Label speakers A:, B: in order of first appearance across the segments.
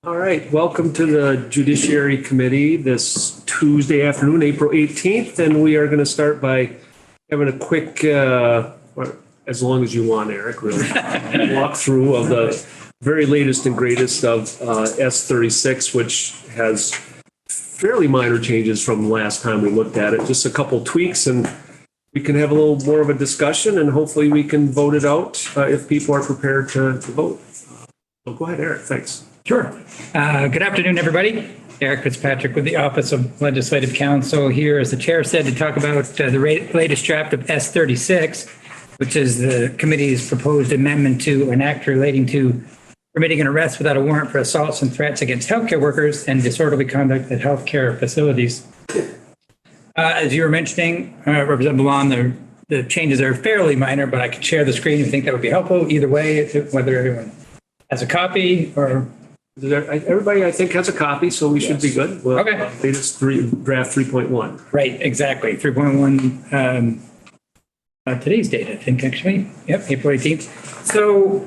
A: All right, welcome to the Judiciary Committee this Tuesday afternoon, April 18th, and we are going to start by having a quick, as long as you want, Eric, really, walkthrough of the very latest and greatest of S36, which has fairly minor changes from last time we looked at it, just a couple tweaks, and we can have a little more of a discussion, and hopefully we can vote it out if people are prepared to vote. So go ahead, Eric, thanks.
B: Sure. Good afternoon, everybody. Eric Fitzpatrick with the Office of Legislative Counsel here, as the chair said, to talk about the latest draft of S36, which is the committee's proposed amendment to an act relating to permitting an arrest without a warrant for assaults and threats against healthcare workers and disorderly conduct at healthcare facilities. As you were mentioning, Representative Lalonde, the changes are fairly minor, but I could share the screen if you think that would be helpful. Either way, whether everyone has a copy or...
A: Everybody, I think, has a copy, so we should be good. Well,
B: okay.
A: Latest draft 3.1.
B: Right, exactly. 3.1, today's date, I think, actually. Yep, April 18th. So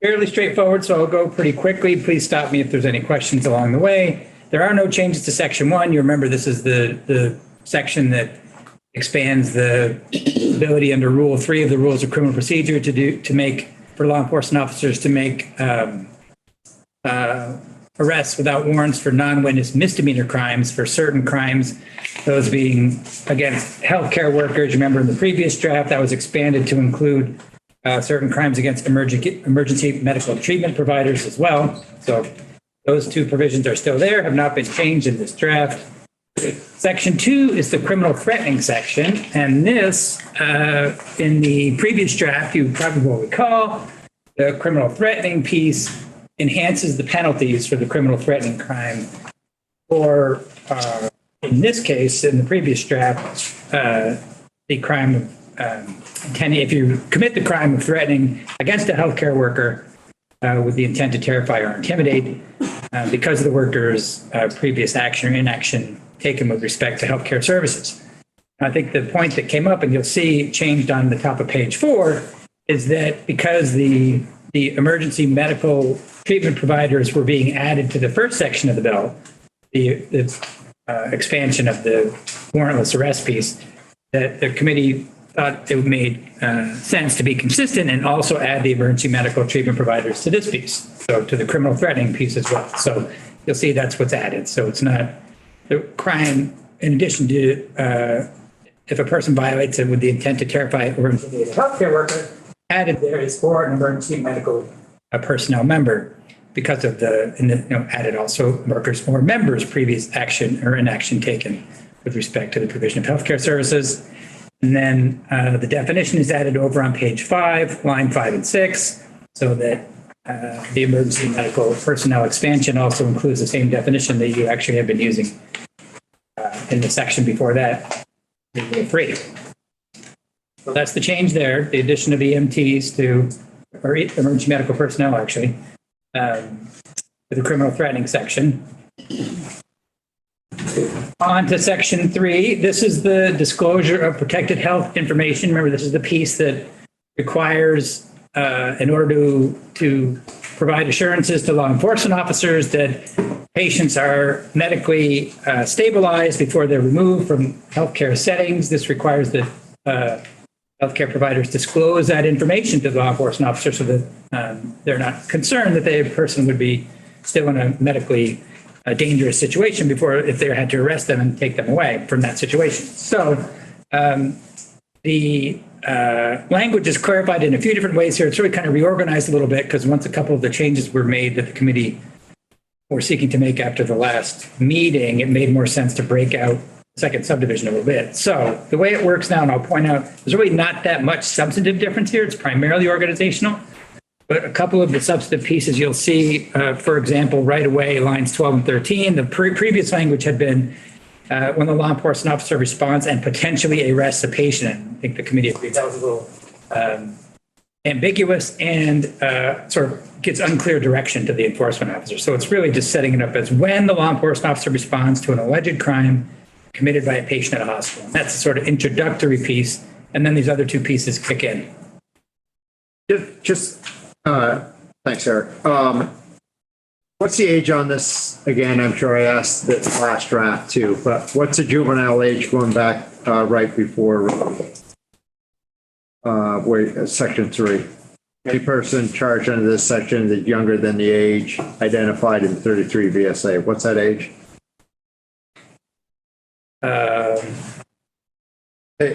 B: fairly straightforward, so I'll go pretty quickly. Please stop me if there's any questions along the way. There are no changes to Section 1. You remember this is the section that expands the ability under Rule 3 of the Rules of Criminal Procedure to make for law enforcement officers to make arrests without warrants for non-witness misdemeanor crimes for certain crimes, those being against healthcare workers. Remember in the previous draft that was expanded to include certain crimes against emergency medical treatment providers as well. So those two provisions are still there, have not been changed in this draft. Section 2 is the criminal threatening section, and this, in the previous draft, you probably will recall, the criminal threatening piece enhances the penalties for the criminal threatening crime, or in this case, in the previous draft, the crime of if you commit the crime of threatening against a healthcare worker with the intent to terrify or intimidate because of the worker's previous action or inaction taken with respect to healthcare services. I think the point that came up, and you'll see changed on the top of page 4, is that because the emergency medical treatment providers were being added to the first section of the bill, the expansion of the warrantless arrest piece, that the committee thought it made sense to be consistent and also add the emergency medical treatment providers to this piece, so to the criminal threatening piece as well. So you'll see that's what's added. So it's not the crime, in addition to if a person violates it with the intent to terrify or intimidate a healthcare worker, added there is for an emergency medical personnel member because of added also workers or members' previous action or inaction taken with respect to the provision of healthcare services. And then the definition is added over on page 5, line 5 and 6, so that the emergency medical personnel expansion also includes the same definition that you actually have been using in the section before that, Rule 3. So that's the change there, the addition of EMTs or emergency medical personnel, actually, to the criminal threatening section. On to Section 3. This is the disclosure of protected health information. Remember, this is the piece that requires, in order to provide assurances to law enforcement officers that patients are medically stabilized before they're removed from healthcare settings. This requires that healthcare providers disclose that information to the law enforcement officer so that they're not concerned that the person would be still in a medically dangerous situation before if they had to arrest them and take them away from that situation. So the language is clarified in a few different ways here. It's really kind of reorganized a little bit because once a couple of the changes were made that the committee were seeking to make after the last meeting, it made more sense to break out the second subdivision a little bit. So the way it works now, and I'll point out, there's really not that much substantive difference here. It's primarily organizational. But a couple of the substantive pieces you'll see, for example, right away, lines 12 and 13, the previous language had been when the law enforcement officer responds and potentially arrests a patient. I think the committee agreed that was a little ambiguous and sort of gives unclear direction to the enforcement officer. So it's really just setting it up as when the law enforcement officer responds to an alleged crime committed by a patient at a hospital. And that's the sort of introductory piece. And then these other two pieces kick in.
C: Just Thanks, Eric. What's the age on this? Again, I'm sure I asked this last draft too, but what's the juvenile age going back right before section 3? Any person charged under this section is younger than the age identified in 33 VSA. What's that age?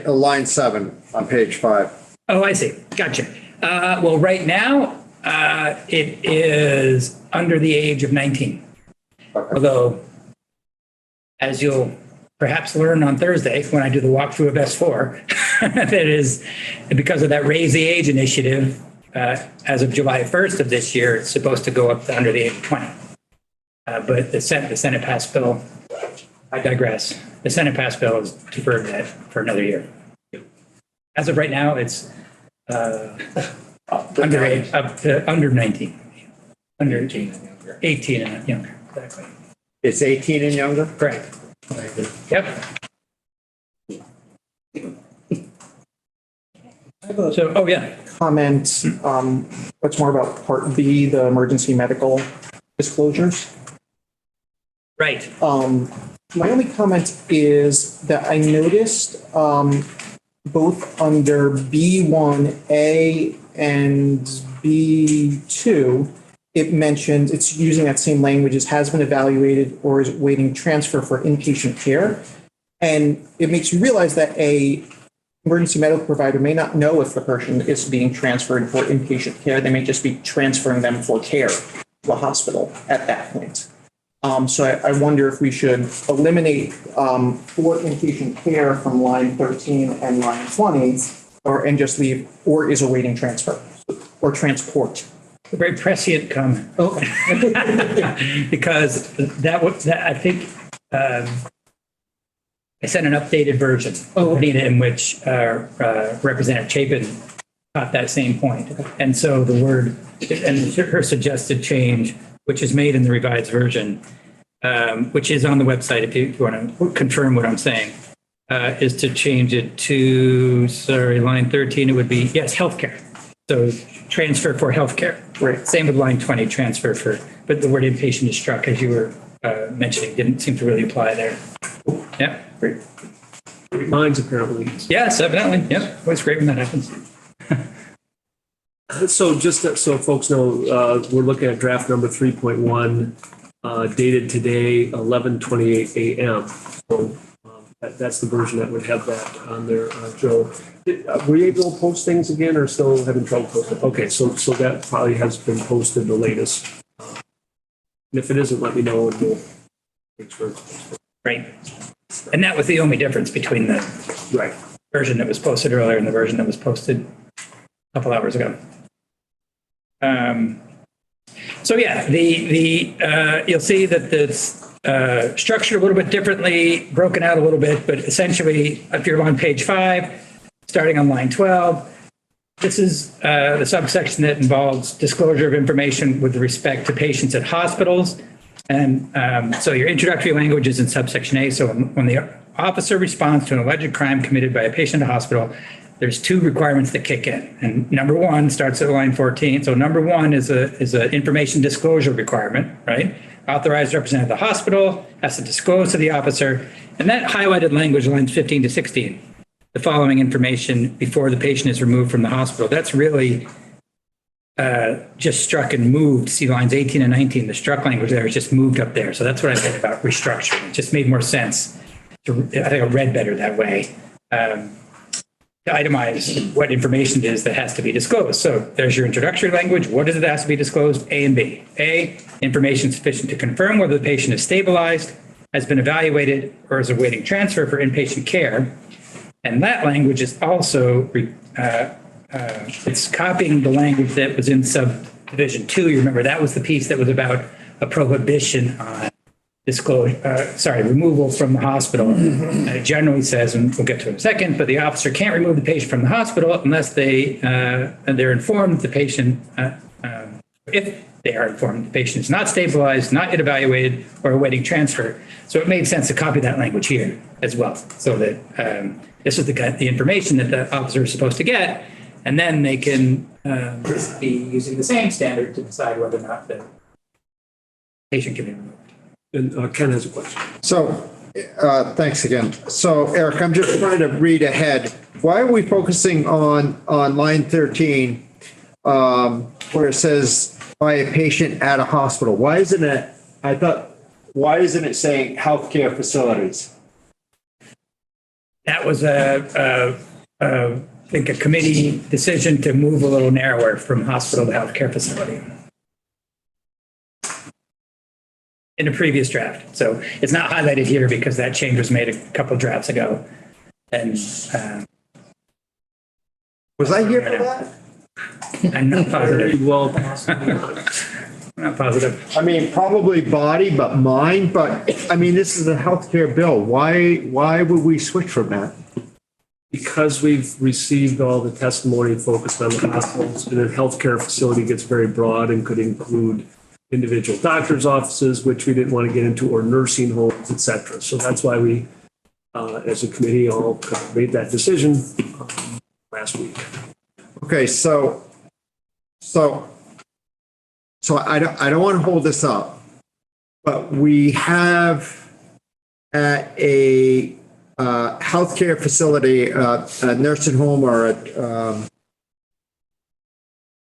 C: Line 7 on page 5.
B: Oh, I see. Gotcha. Well, right now, it is under the age of 19.
C: Okay.
B: Although, as you'll perhaps learn on Thursday when I do the walkthrough of S4, that is because of that Raise the Age initiative, as of July 1st of this year, it's supposed to go up to under the age of 20. But the Senate passed bill, I digress. The Senate passed bill has deferred that for another year. As of right now, it's underage, up to under 19. Under 18 and younger. 18 and younger, exactly.
C: It's 18 and younger?
B: Correct. Yep. So, oh yeah.
D: Comment, what's more about Part B, the emergency medical disclosures.
B: Right.
D: My only comment is that I noticed both under B1A and B2, it mentions it's using that same language as has been evaluated or is waiting transfer for inpatient care. And it makes you realize that a emergency medical provider may not know if the person is being transferred for inpatient care. They may just be transferring them for care to a hospital at that point. So I wonder if we should eliminate for inpatient care from line 13 and line 20, and just leave or is awaiting transfer or transport.
B: A very prescient comment. Oh. Because I think I sent an updated version, Nina, in which Representative Chapin caught that same point. And so the word, and her suggested change, which is made in the revised version, which is on the website if you want to confirm what I'm saying, is to change it to, line 13, it would be, yes, healthcare. So transfer for healthcare.
D: Right.
B: Same with line 20, transfer for, but the word inpatient is struck, as you were mentioning, didn't seem to really apply there. Yeah.
D: Great.
A: Minds apparently.
B: Yes, evidently. Yep. Always great when that happens.
A: So just so folks know, we're looking at draft number 3.1, dated today, 11:28 a.m. So that's the version that would have that on there. Joe, were you able to post things again or still having trouble posting? Okay, so that probably has been posted the latest. And if it isn't, let me know and we'll make sure it's posted.
B: Right. And that was the only difference between the version that was posted earlier and the version that was posted a couple hours ago. So yeah, you'll see that it's structured a little bit differently, broken out a little bit, but essentially, if you're on page 5, starting on line 12, this is the subsection that involves disclosure of information with respect to patients at hospitals. And so your introductory language is in subsection A. So when the officer responds to an alleged crime committed by a patient at a hospital, there's 2 requirements that kick in. And number 1 starts at line 14. So number 1 is an information disclosure requirement, right? Authorized representative of the hospital has to disclose to the officer. And that highlighted language, lines 15 to 16, the following information before the patient is removed from the hospital. That's really just struck and moved. See lines 18 and 19, the struck language there is just moved up there. So that's what I meant about restructuring. It just made more sense. I think I read better that way. To itemize what information it is that has to be disclosed. So there's your introductory language. What is it that has to be disclosed? A and B. A, information sufficient to confirm whether the patient is stabilized, has been evaluated, or is awaiting transfer for inpatient care. And that language is also it's copying the language that was in subdivision 2. You remember that was the piece that was about a prohibition on removal from the hospital. And it generally says, and we'll get to it in a second, but the officer can't remove the patient from the hospital unless they're informed the patient, if they are informed the patient is not stabilized, not yet evaluated, or awaiting transfer. So it made sense to copy that language here as well, so that this is the information that the officer is supposed to get, and then they can be using the same standard to decide whether or not the patient can be removed.
A: And Ken has a question.
C: So, thanks again. So Eric, I'm just trying to read ahead. Why are we focusing on line 13, where it says by a patient at a hospital? Why isn't it saying healthcare facilities?
B: That was I think a committee decision to move a little narrower from hospital to healthcare facility in the previous draft. So it's not highlighted here because that change was made a couple drafts ago. And
C: Was I here for that?
B: I'm not positive.
A: Well,
B: I'm not positive.
C: I mean, probably body, but mind. But I mean, this is a healthcare bill. Why would we switch from that?
A: because we've received all the testimony focused on the hospitals, and a healthcare facility gets very broad and could include individual doctors' offices, which we didn't want to get into, or nursing homes, et cetera. So that's why we, as a committee, all made that decision last week.
C: Okay, so I don't want to hold this up, but we have at a healthcare facility, a nursing home, or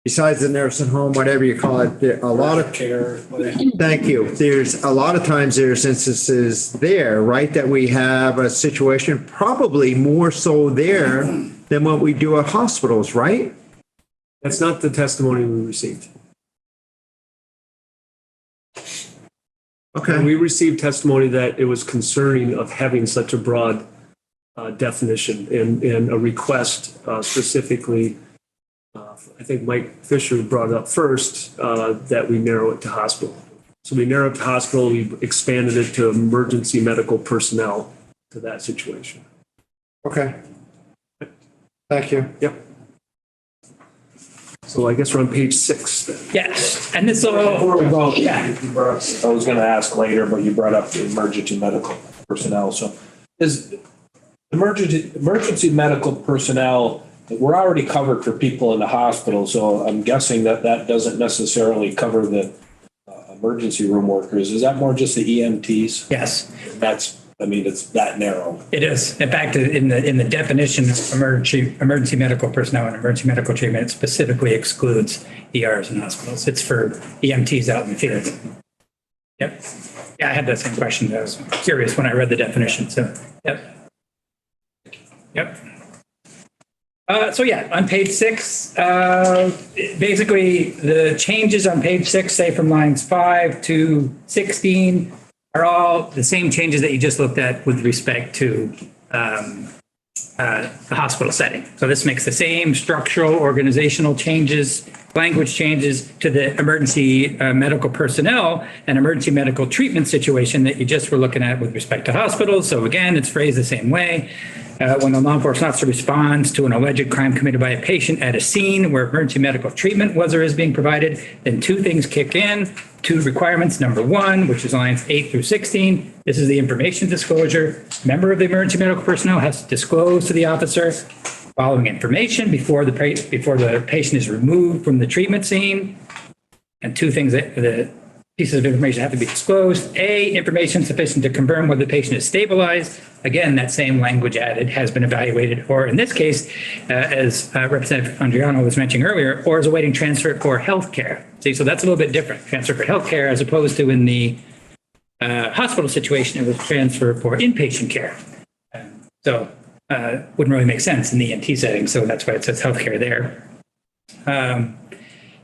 C: besides the nursing home, whatever you call it, there a lot of
A: care.
C: Thank you. There's a lot of times there's instances there, right, that we have a situation probably more so there than what we do at hospitals, right?
A: That's not the testimony we received.
C: Okay.
A: We received testimony that it was concerning of having such a broad definition and a request specifically. I think Mike Fisher brought it up first, that we narrow it to hospital. So we narrowed it to hospital, we expanded it to emergency medical personnel to that situation.
C: Okay. Thank you.
A: Yep. So I guess we're on page 6 then.
B: Yes, and this all,
E: Before we go,
B: Yeah.
E: I was going to ask later, but you brought up the emergency medical personnel. So is emergency medical personnel, we're already covered for people in the hospital. So I'm guessing that that doesn't necessarily cover the emergency room workers. Is that more just the EMTs?
B: yes,
E: It's that narrow.
B: it is. In fact, in the definition of emergency medical personnel and emergency medical treatment, it specifically excludes ERs and hospitals. It's for EMTs out in the field. Yep. Yeah, I had that same question. I was curious when I read the definition. So, yep. Yep. So yeah, on page 6, basically the changes on page 6, say from lines 5 to 16, are all the same changes that you just looked at with respect to the hospital setting. So this makes the same structural, organizational changes, language changes to the emergency medical personnel and emergency medical treatment situation that you just were looking at with respect to hospitals. So again, it's phrased the same way. When a law enforcement officer responds to an alleged crime committed by a patient at a scene where emergency medical treatment was or is being provided, then 2 things kick in, 2 requirements. Number 1, which is lines 8 through 16. This is the information disclosure. Member of the emergency medical personnel has to disclose to the officer following information before the patient is removed from the treatment scene. And 2 things that the pieces of information have to be disclosed. A, information sufficient to confirm whether the patient is stabilized. Again, that same language added, has been evaluated, or in this case, as Representative Andriano was mentioning earlier, or is awaiting transfer for healthcare. See, so that's a little bit different. Transfer for healthcare as opposed to in the hospital situation, it was transfer for inpatient care. So wouldn't really make sense in the EMT setting. So that's why it says healthcare there.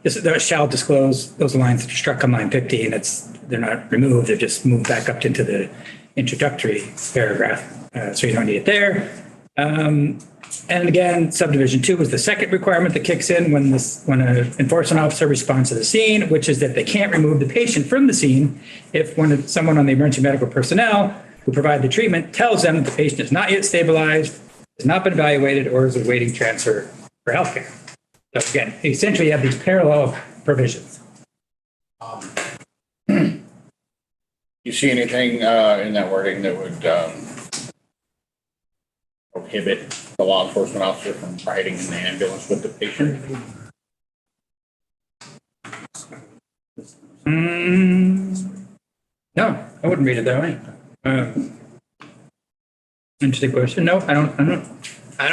B: There shall disclose, those lines that are struck on line 15, they're not removed, they're just moved back up into the introductory paragraph. So you don't need it there. And again, subdivision 2 is the second requirement that kicks in when an enforcement officer responds to the scene, which is that they can't remove the patient from the scene if someone on the emergency medical personnel who provide the treatment tells them that the patient is not yet stabilized, has not been evaluated, or is awaiting transfer for healthcare. So again, essentially you have these parallel provisions.
F: You see anything in that wording that would prohibit the law enforcement officer from riding in the ambulance with the patient?
B: No, I wouldn't read it that way. Interesting question. No, I don't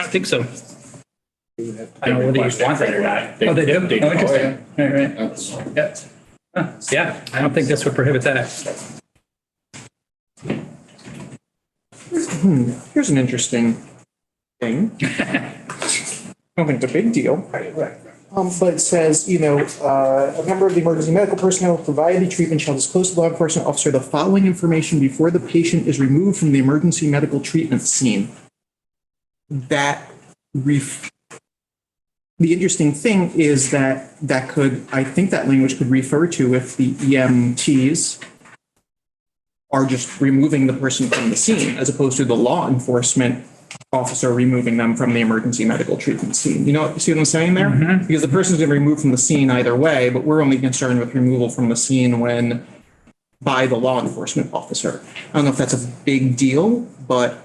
B: think so. I don't know whether you want that or not. Oh, they do? Oh, interesting. Right, right. Yeah. Huh, yeah, I don't think this would prohibit that.
D: Here's an interesting thing. I don't think it's a big deal. But it says, a member of the emergency medical personnel provided the treatment shall disclose to the law enforcement officer the following information before the patient is removed from the emergency medical treatment scene. The interesting thing is that I think that language could refer to if the EMTs are just removing the person from the scene as opposed to the law enforcement officer removing them from the emergency medical treatment scene. You see what I'm saying there? Mm-hmm. Because the person's been removed from the scene either way, but we're only concerned with removal from the scene when by the law enforcement officer. I don't know if that's a big deal, but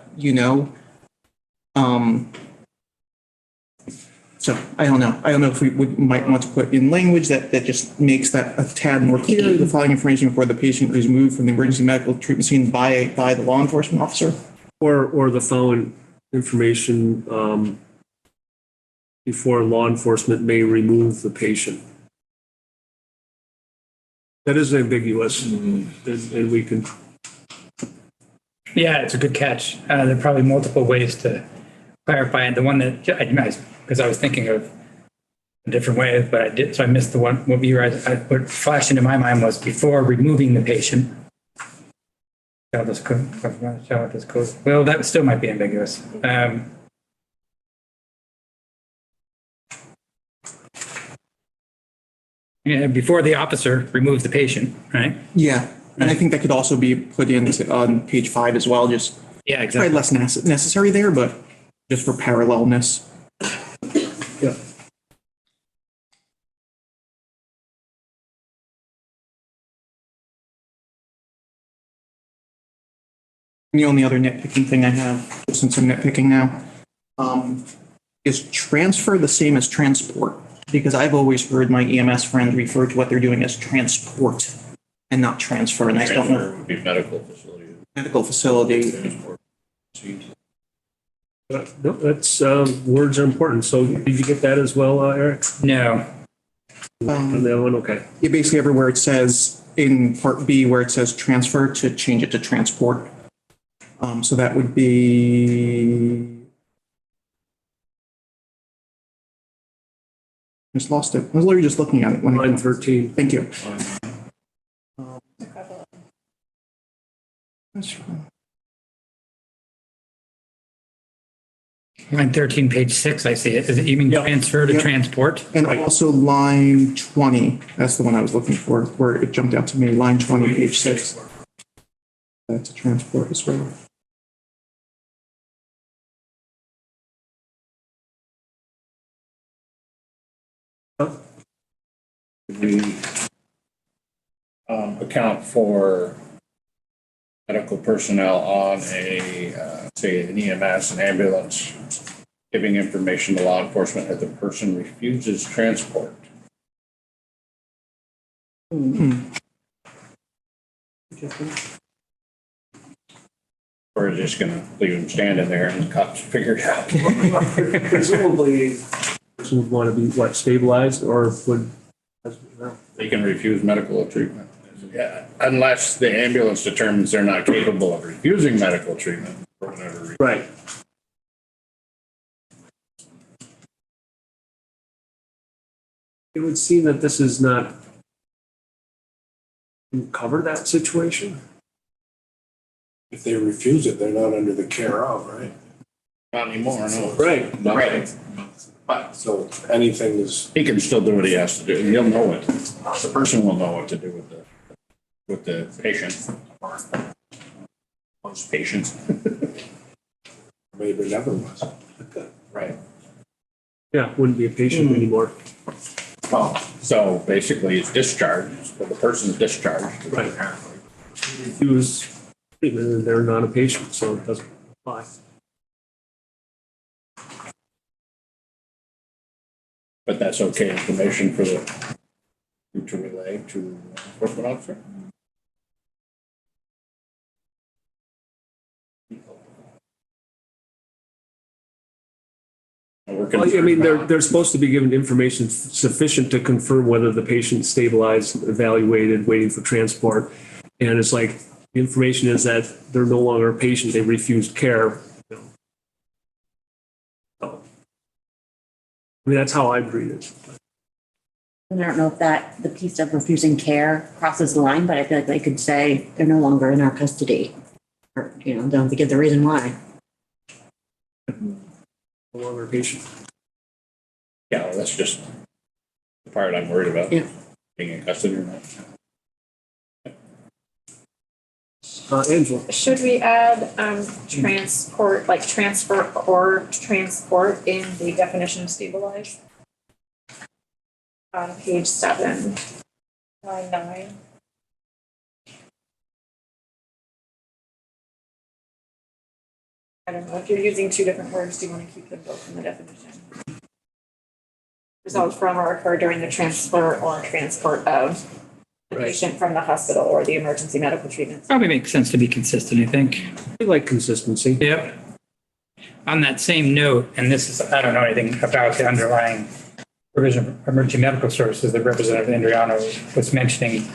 D: so I don't know. I don't know if we might want to put in language that just makes that a tad more clear. The following information before the patient is removed from the emergency medical treatment scene by the law enforcement officer,
A: Or the following information before law enforcement may remove the patient. That is ambiguous, and we can.
B: Yeah, it's a good catch. There are probably multiple ways to clarify it. The one that because I was thinking of a different way, but I did, so I missed the one. What flashed into my mind was before removing the patient. Well, that still might be ambiguous. Before the officer removes the patient, right?
D: Yeah, and I think that could also be put into on page 5 as well. Just
B: yeah, exactly.
D: Probably less necessary there, but just for parallelness.
A: Yeah.
D: The only other nitpicking thing I have, since I'm nitpicking now, is transfer the same as transport? Because I've always heard my EMS friends refer to what they're doing as transport and not transfer, and I don't know.
F: Transfer would be medical facility.
D: Medical facility.
A: No, that's words are important. So did you get that as well, Eric?
B: No.
A: On that one, okay.
D: Yeah, basically everywhere it says in part B where it says transfer to change it to transport. So that would be. Just lost it. I was literally just looking at it.
A: Line 13.
D: Thank you.
B: Line 13, page 6, I see it. Is it, you mean transfer to
D: Yep.
B: transport?
D: And also line 20, that's the one I was looking for, where it jumped out to me, line 20, page 6. That's a transport as well.
F: We account for medical personnel on say an EMS, an ambulance, giving information to law enforcement if the person refuses transport. Or is just gonna leave them standing there and the cops figure it out?
A: Presumably, person would want to be stabilized or would.
F: They can refuse medical treatment. Yeah, unless the ambulance determines they're not capable of refusing medical treatment for whatever reason.
A: Right. It would seem that this is not cover that situation.
G: If they refuse it, they're not under the care of, right?
F: Not anymore, no.
A: Right.
F: Right. But
G: So anything is,
F: he can still do what he has to do. He'll know it. The person will know what to do with the patient. Most patients.
G: maybe never was.
F: Right.
A: Yeah, wouldn't be a patient anymore.
F: Well, so basically it's discharged, but the person's discharged.
A: Right. Refuse treatment and they're not a patient, so it doesn't apply.
F: But that's okay information for the to relay to law enforcement officer?
A: Well, I mean, they're supposed to be given information sufficient to confirm whether the patient's stabilized, evaluated, waiting for transport. And it's like, the information is that they're no longer a patient, they refused care. You know. So, I mean, that's how I read it.
H: And I don't know if that, the piece of refusing care crosses the line, but I feel like they could say they're no longer in our custody. Or, you know, don't have to give the reason why.
A: No longer a patient.
F: Yeah, well, that's just the part I'm worried about.
H: Yeah.
F: Being in custody or not.
A: Angela.
I: Should we add transport, like transfer or transport in the definition of stabilized? On page 7, line 9. I don't know, if you're using two different words, do you want to keep them both in the definition? Result from or occur during the transfer or transport of the
A: Right.
I: patient from the hospital or the emergency medical treatment.
B: Probably makes sense to be consistent, I think.
A: I like consistency.
B: Yep. On that same note, and this is, I don't know anything about the underlying provision of emergency medical services that Representative Andriano was mentioning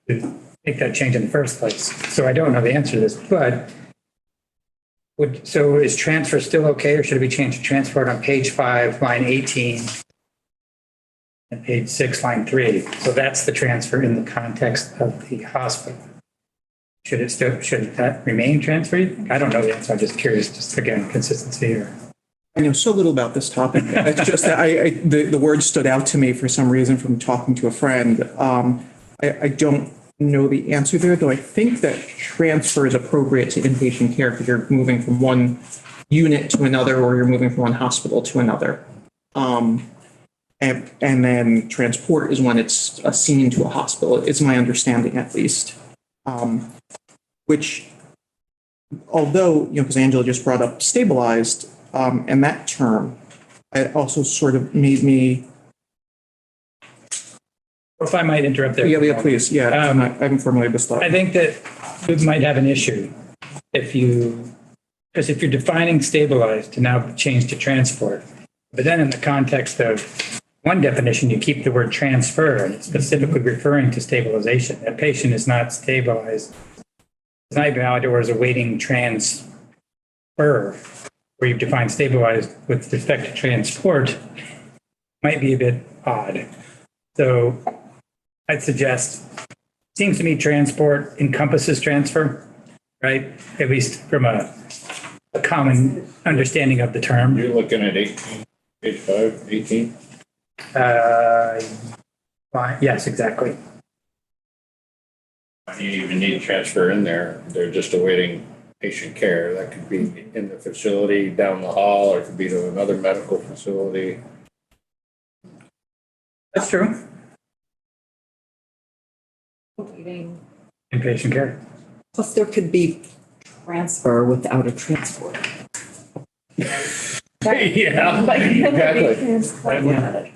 B: to make that change in the first place. So I don't know the answer to this, but so is transfer still okay, or should it be changed to transport on page 5, line 18? And page 6, line 3. So that's the transfer in the context of the hospital. Should that remain transferred? I don't know the answer. I'm just curious, just again, consistency or.
D: I know so little about this topic. It's just that the word stood out to me for some reason from talking to a friend. I don't know the answer there, though I think that transfer is appropriate to inpatient care because you're moving from one unit to another or you're moving from one hospital to another. And then transport is when it's assigned to a hospital, is my understanding at least. Which, although, because Angela just brought up stabilized, and that term, it also sort of made me.
B: If I might interrupt there.
D: Yeah, please. Yeah, I haven't formulated this thought.
B: I think that we might have an issue because if you're defining stabilized to now change to transport, but then in the context of one definition, you keep the word transfer and it's specifically referring to stabilization. That patient is not stabilized. It's not evaluated or is awaiting transfer, where you've defined stabilized with respect to transport, might be a bit odd. So I'd suggest, seems to me transport encompasses transfer, right? At least from a common understanding of the term.
F: You're looking at 18, page 5, 18.
B: Yes, exactly.
F: You even need transfer in there. They're just awaiting patient care. That could be in the facility down the hall, or it could be to another medical facility.
B: That's true.
I: Waiting.
B: Inpatient care.
J: Plus, there could be transfer without a transport.
F: Yeah,
I: But
F: exactly.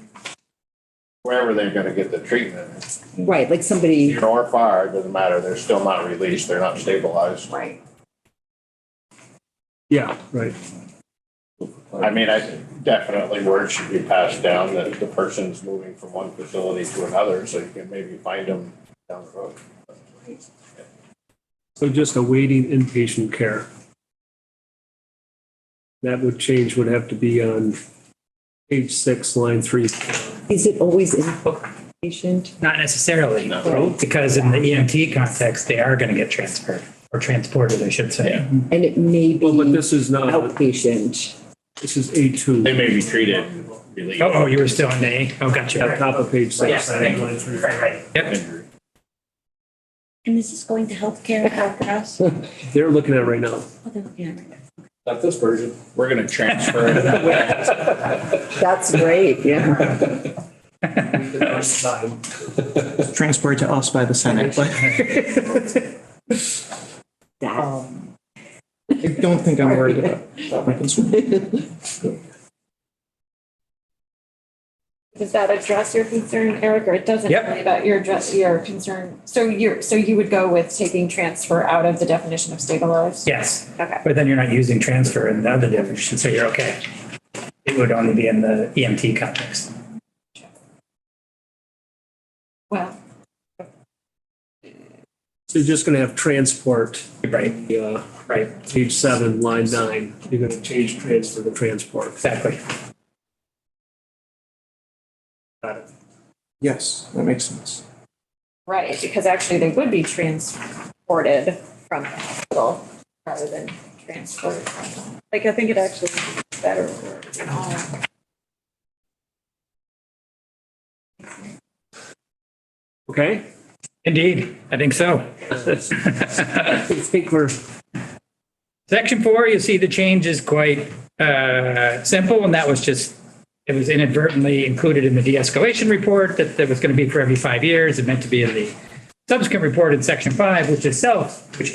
F: Wherever they're going to get the treatment,
J: Right, like somebody,
F: near or far, it doesn't matter. They're still not released. They're not stabilized.
I: Right.
A: Yeah, right.
F: I mean, I definitely word should be passed down that the person's moving from one facility to another, so you can maybe find them down the road.
A: So just awaiting inpatient care. That would have to be on page 6, line 3.
J: is it always inpatient?
B: Not necessarily,
F: No.
B: because in the EMT context, they are going to get transferred or transported, I should say.
F: Yeah.
J: And it may be
A: Well, but this is not,
J: outpatient.
A: this is A2.
F: They may be treated, released.
B: Oh, you were still in A? Oh, gotcha.
A: At top of page 6.
B: Yes, thank you.
A: line 3.
B: Yep.
F: Injury.
H: And is this going to healthcare after us?
A: They're looking at it right now.
H: Oh, they're looking at it right now.
E: Not this version.
F: We're going to transfer it.
J: That's great, yeah.
D: Transferred to us by the Senate, but I don't think I'm worried about my concern.
I: does that address your concern, Eric, or it doesn't
B: Yep.
I: really about your concern? So you would go with taking transfer out of the definition of stabilized?
B: Yes.
I: Okay.
B: But then you're not using transfer in the other definition, so you're okay. It would only be in the EMT context.
I: Well,
A: So you're just going to have transport,
B: Right, right,
A: page 7, line 9. You're going to change transfer to transport.
B: exactly.
A: Got it.
D: Yes, that makes sense.
I: right, because actually they would be transported from the hospital rather than transferred from, like, I think it actually is better word, you know.
A: Okay?
B: Indeed, I think so.
A: I think we're,
B: Section 4, you see the change is quite simple, and that was just, it was inadvertently included in the de-escalation report that was going to be for every 5 years. It meant to be in the subsequent report in Section 5, which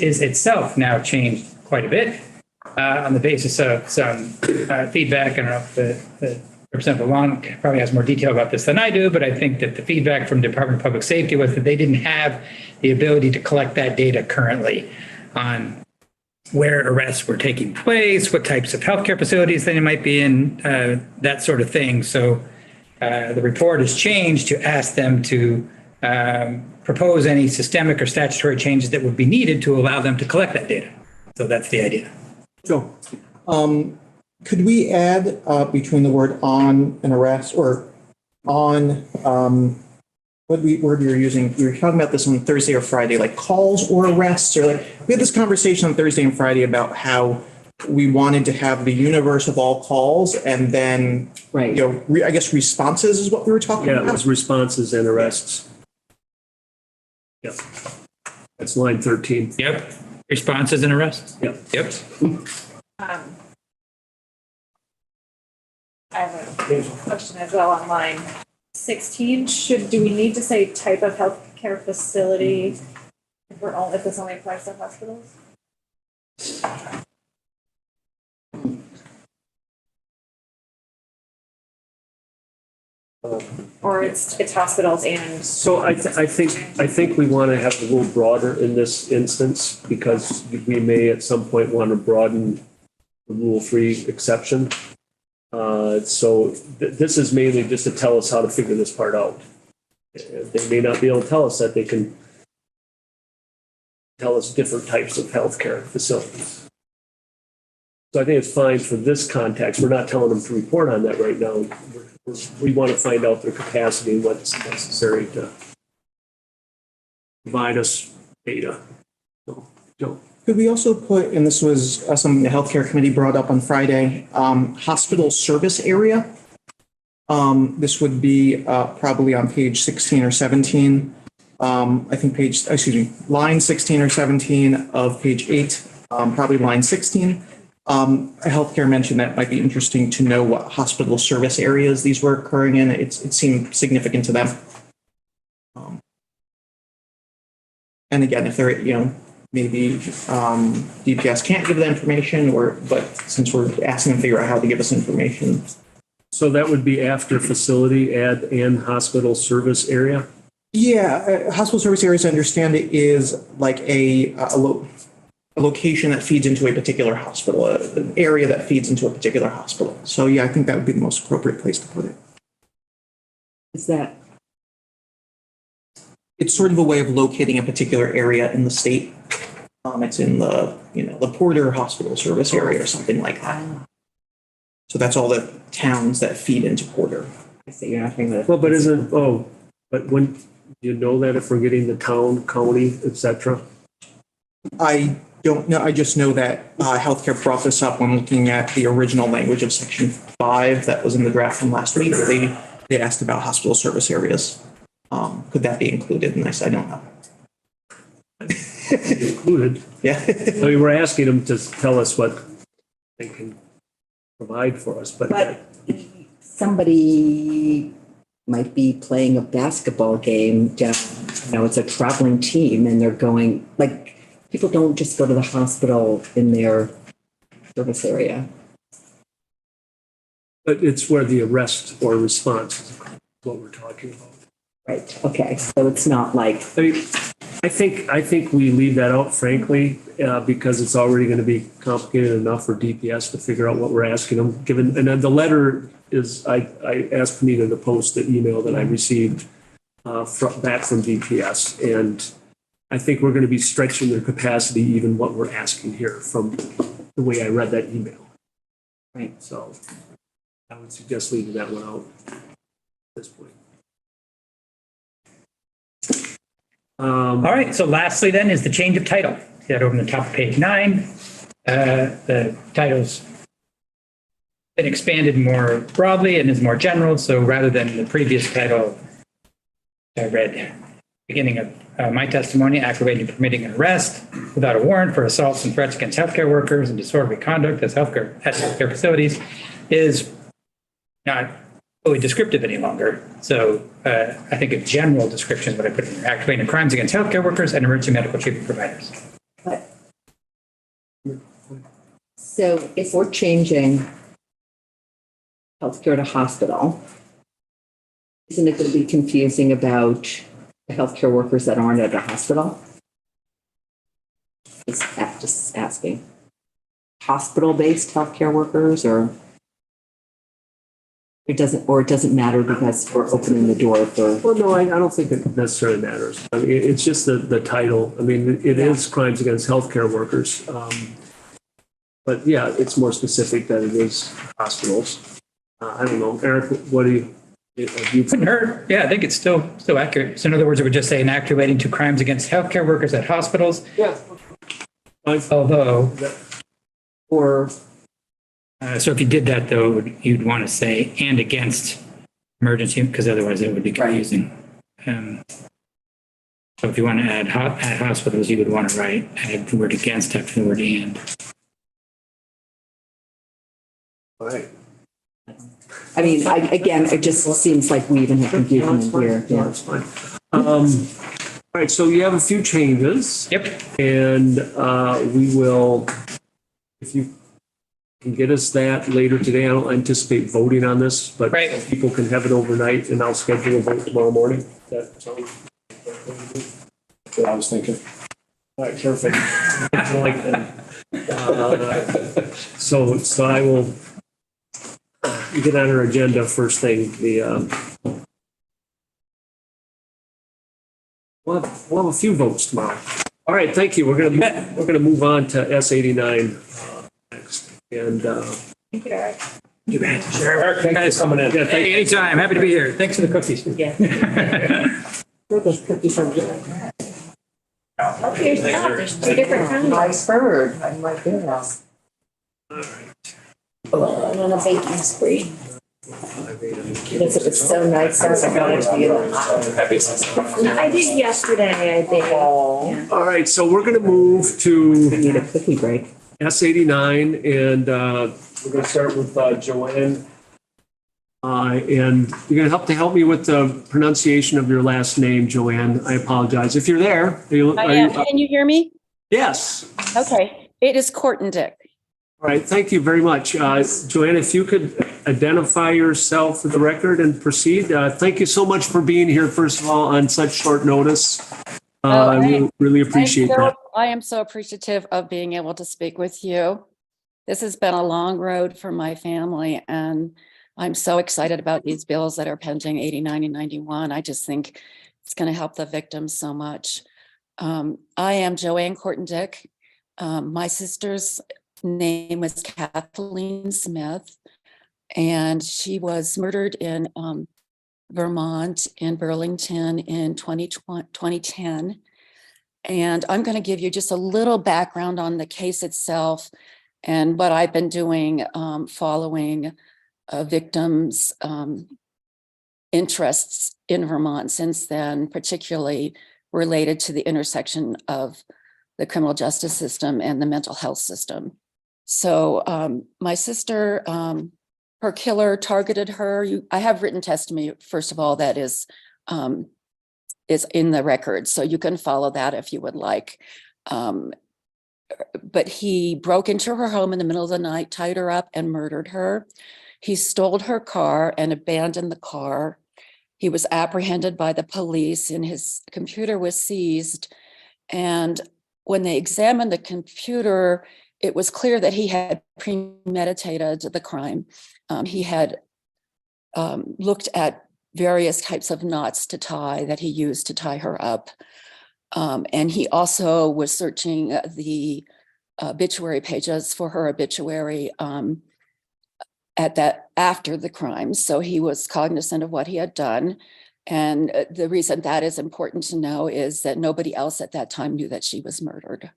B: is itself now changed quite a bit on the basis of some feedback. I don't know if the Representative Long probably has more detail about this than I do, but I think that the feedback from Department of Public Safety was that they didn't have the ability to collect that data currently on where arrests were taking place, what types of healthcare facilities they might be in, that sort of thing. So the report has changed to ask them to propose any systemic or statutory changes that would be needed to allow them to collect that data. So that's the idea.
D: Joe, could we add between the word on and arrest or on, what word you're using? You were talking about this on Thursday or Friday, like calls or arrests, or like, we had this conversation on Thursday and Friday about how we wanted to have the universe of all calls and then,
J: Right.
D: you know, I guess responses is what we were talking
A: yeah, it
D: about.
A: was responses and arrests. Yep. That's line 13.
B: Yep. Responses and arrests.
A: Yep.
B: Yep.
I: I have a question as well on line 16. Do we need to say type of healthcare facility if this only applies to hospitals? Or it's hospitals and,
A: So I think we want to have a little broader in this instance because we may at some point want to broaden the rule-free exception. So this is mainly just to tell us how to figure this part out. They may not be able to tell us that. They can tell us different types of healthcare facilities. So I think it's fine for this context. We're not telling them to report on that right now. We want to find out their capacity and what's necessary to provide us data. So, Joe.
D: Could we also put, and this was something the healthcare committee brought up on Friday, hospital service area. This would be probably on page 16 or 17. I think line 16 or 17 of page 8, probably line 16. Healthcare mentioned that might be interesting to know what hospital service areas these were occurring in. It seemed significant to them. And again, if they're, maybe DPS can't give the information but since we're asking them to figure out how to give us information.
A: So that would be after facility, add and hospital service area?
D: Yeah, hospital service areas, I understand it is like a location that feeds into a particular hospital, an area that feeds into a particular hospital. So yeah, I think that would be the most appropriate place to put it.
J: Is that,
D: It's sort of a way of locating a particular area in the state. It's in the Porter Hospital Service area or something like that. So that's all the towns that feed into Porter.
J: I see you're not talking about.
A: Well, but when, do you know that if we're getting the town, county, et cetera?
D: I don't know. I just know that healthcare brought this up when looking at the original language of section 5 that was in the draft from last week. They asked about hospital service areas. Could that be included? And I said, I don't know.
A: Included.
D: Yeah.
A: So we were asking them to tell us what they can provide for us,
J: But somebody might be playing a basketball game down, it's a traveling team and they're going, like, people don't just go to the hospital in their service area.
A: But it's where the arrest or response is. what we're talking about.
J: Right, okay, so it's not like,
A: I mean, I think we leave that out frankly, because it's already going to be complicated enough for DPS to figure out what we're asking them, given, and then the letter is, I asked Panita to post the email that I received back from DPS, and I think we're going to be stretching their capacity, even what we're asking here from the way I read that email.
J: right,
A: So I would suggest leaving that one out at this point.
B: All right, so lastly then is the change of title. See that over on the top of page 9. The title's been expanded more broadly and is more general. So rather than the previous title I read beginning of my testimony, aggravating and permitting an arrest without a warrant for assaults and threats against healthcare workers and disorderly conduct at healthcare facilities, is not fully descriptive any longer. So I think a general description is what I put in there: aggravating crimes against healthcare workers and emergency medical treatment providers.
J: but. So if we're changing healthcare to hospital, isn't it going to be confusing about the healthcare workers that aren't at a hospital? Just asking. Hospital-based healthcare workers, or it doesn't matter because we're opening the door for.
A: Well, no, I don't think it necessarily matters. I mean, it's just the title. I mean, it is crimes against healthcare workers. But yeah, it's more specific than it is hospitals. I don't know. Eric, what do you?
B: Couldn't hurt. Yeah, I think it's still accurate. So in other words, it would just say inactivating to crimes against healthcare workers at hospitals.
A: Yeah.
B: Although,
J: Or
B: so if you did that though, you'd want to say and against emergency, because otherwise it would be confusing. So if you want to add hospitals, you would want to add the word against after the word and.
A: All right.
J: I mean, again, it just seems like we even have confusion in here.
A: Yeah, it's fine. All right, so you have a few changes.
B: Yep.
A: And we will, if you can get us that later today, I don't anticipate voting on this, but
B: Right.
A: people can have it overnight and I'll schedule a vote tomorrow morning. That sounds
E: That's what I was thinking.
A: all right, perfect. I like that. So I will get on our agenda first thing, we'll have a few votes tomorrow. All right, thank you. We're gonna move on to S89 next. And
I: Thank you, Eric.
B: You bet. Sure.
E: Eric, thanks for coming in.
A: yeah,
B: Hey, anytime. Happy to be here. Thanks for the cookies.
J: Yeah. Those cookies are good.
I: Help yourself. There's 2 different kinds.
J: Nice bird. Oh my goodness.
H: I'm on a baking spree. Because it was so nice. I wanted to be
I: I did yesterday, I think. Yeah.
A: all right, so we're gonna move to
J: We need a cookie break.
A: S89, and we're going to start with Joanne. And you're going to help me with the pronunciation of your last name, Joanne. I apologize. If you're there.
K: I am. Can you hear me?
A: Yes.
K: Okay. It is Court and Dick.
A: All right. Thank you very much. Joanne, if you could identify yourself for the record and proceed. Thank you so much for being here, first of all, on such short notice. I really appreciate that.
K: I am so appreciative of being able to speak with you. This has been a long road for my family, and I'm so excited about these bills that are pending 89 and 91. I just think it's going to help the victims so much. I am Joanne Dick. My sister's name was Kathleen Smith, and she was murdered in Vermont in Burlington in 2010. And I'm going to give you just a little background on the case itself and what I've been doing following victims' interests in Vermont since then, particularly related to the intersection of the criminal justice system and the mental health system. So my sister, her killer targeted her. I have written testimony, first of all, that is in the record, so you can follow that if you would like. But he broke into her home in the middle of the night, tied her up, and murdered her. He stole her car and abandoned the car. He was apprehended by the police and his computer was seized. And when they examined the computer, it was clear that he had premeditated the crime. He had looked at various types of knots to tie that he used to tie her up. And he also was searching the obituary pages for her obituary after the crime. So he was cognizant of what he had done. And the reason that is important to know is that nobody else at that time knew that she was murdered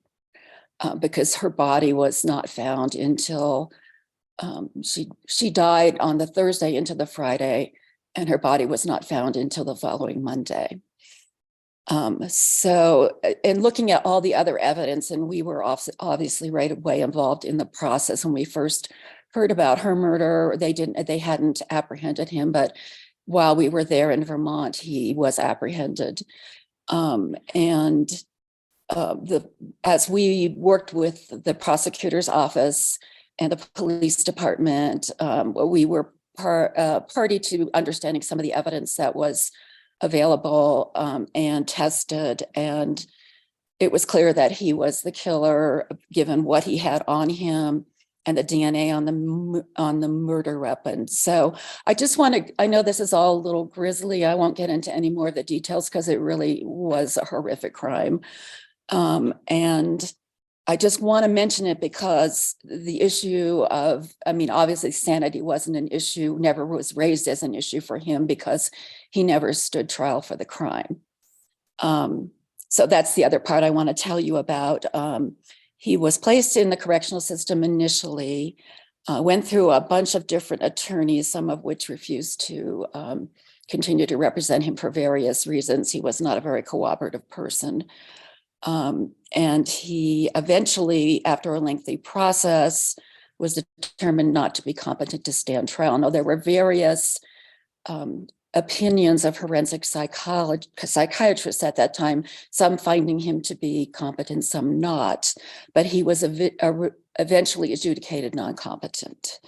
K: because her body was not found until she died on the Thursday into the Friday, and her body was not found until the following Monday. So in looking at all the other evidence, and we were obviously right away involved in the process when we first heard about her murder. They hadn't apprehended him, but while we were there in Vermont, he was apprehended. As we worked with the prosecutor's office and the police department, we were party to understanding some of the evidence that was available and tested. And it was clear that he was the killer, given what he had on him and the DNA on the murder weapon. So I know this is all a little grisly. I won't get into any more of the details because it really was a horrific crime. And I just want to mention it because the issue of, obviously sanity wasn't an issue, never was raised as an issue for him because he never stood trial for the crime. So that's the other part I want to tell you about. He was placed in the correctional system initially, went through a bunch of different attorneys, some of which refused to continue to represent him for various reasons. He was not a very cooperative person. And he eventually, after a lengthy process, was determined not to be competent to stand trial. Now, there were various opinions of forensic psychiatrists at that time, some finding him to be competent, some not, but he was eventually adjudicated non-competent.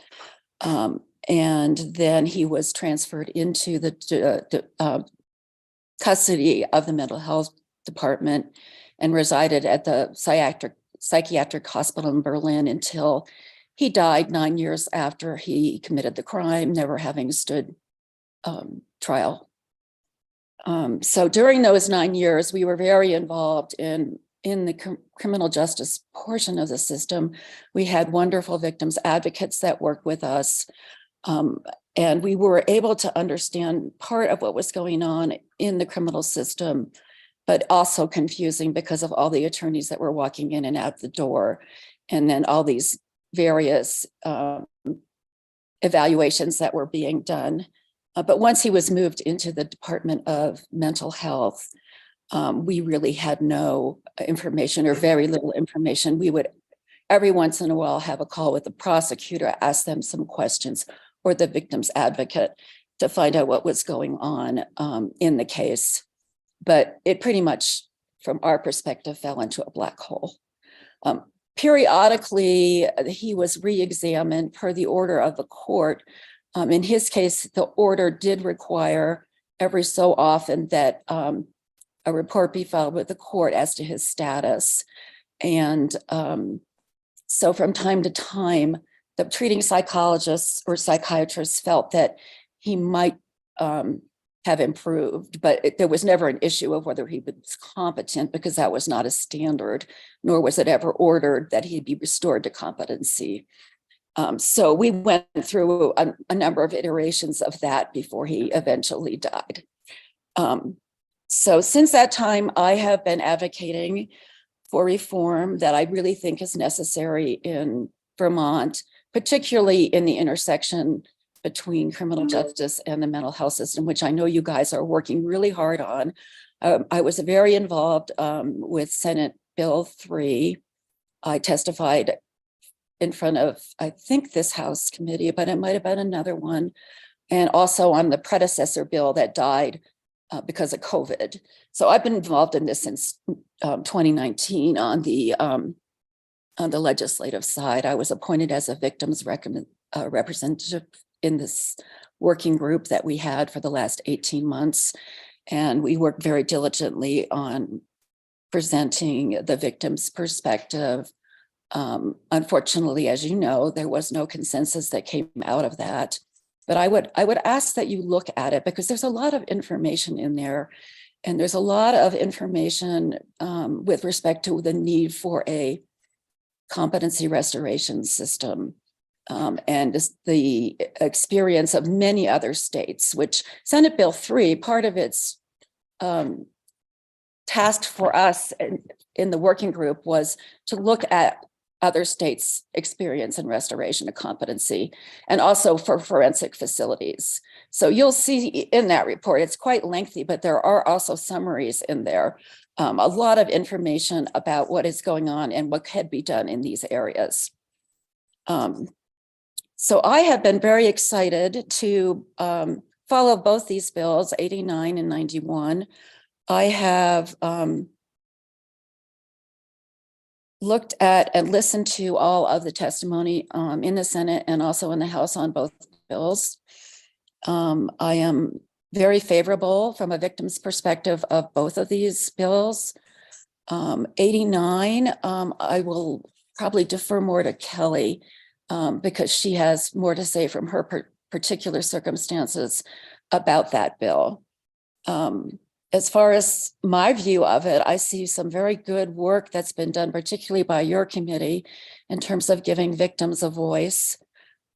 K: And then he was transferred into the custody of the mental health department and resided at the psychiatric hospital in Berlin until he died 9 years after he committed the crime, never having stood trial. So during those 9 years, we were very involved in the criminal justice portion of the system. We had wonderful victims advocates that worked with us. And we were able to understand part of what was going on in the criminal system, but also confusing because of all the attorneys that were walking in and out the door, and then all these various evaluations that were being done. But once he was moved into the Department of Mental Health, we really had no information or very little information. We would every once in a while have a call with the prosecutor, ask them some questions, or the victim's advocate to find out what was going on in the case. But it pretty much, from our perspective, fell into a black hole. Periodically, he was re-examined per the order of the court. In his case, the order did require every so often that a report be filed with the court as to his status. And so from time to time, the treating psychologists or psychiatrists felt that he might have improved, but there was never an issue of whether he was competent because that was not a standard, nor was it ever ordered that he be restored to competency. So we went through a number of iterations of that before he eventually died. So since that time, I have been advocating for reform that I really think is necessary in Vermont, particularly in the intersection between criminal justice and the mental health system, which I know you guys are working really hard on. I was very involved with Senate Bill 3. I testified in front of, I think, this House committee, but it might have been another one, and also on the predecessor bill that died because of COVID. So I've been involved in this since 2019 on the legislative side. I was appointed as a victims representative in this working group that we had for the last 18 months. And we worked very diligently on presenting the victim's perspective. Unfortunately, as you know, there was no consensus that came out of that. But I would ask that you look at it because there's a lot of information in there. And there's a lot of information with respect to the need for a competency restoration system and the experience of many other states, which Senate Bill 3, part of its task for us in the working group was to look at other states' experience in restoration of competency and also for forensic facilities. So you'll see in that report, it's quite lengthy, but there are also summaries in there. A lot of information about what is going on and what can be done in these areas. So I have been very excited to follow both these bills, 89 and 91. I have looked at and listened to all of the testimony in the Senate and also in the House on both bills. I am very favorable from a victim's perspective of both of these bills. 89, I will probably defer more to Kelly because she has more to say from her particular circumstances about that bill. As far as my view of it, I see some very good work that's been done, particularly by your committee, in terms of giving victims a voice.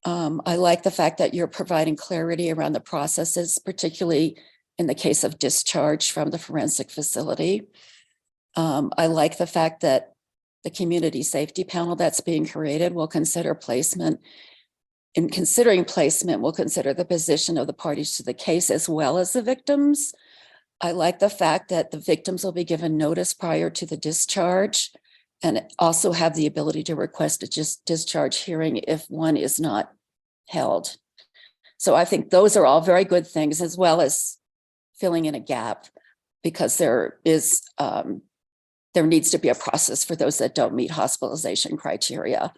K: I like the fact that you're providing clarity around the processes, particularly in the case of discharge from the forensic facility. I like the fact that the community safety panel that's being created will consider placement. In considering placement, will consider the position of the parties to the case as well as the victims. I like the fact that the victims will be given notice prior to the discharge and also have the ability to request a discharge hearing if one is not held. So I think those are all very good things, as well as filling in a gap, because there needs to be a process for those that don't meet hospitalization criteria,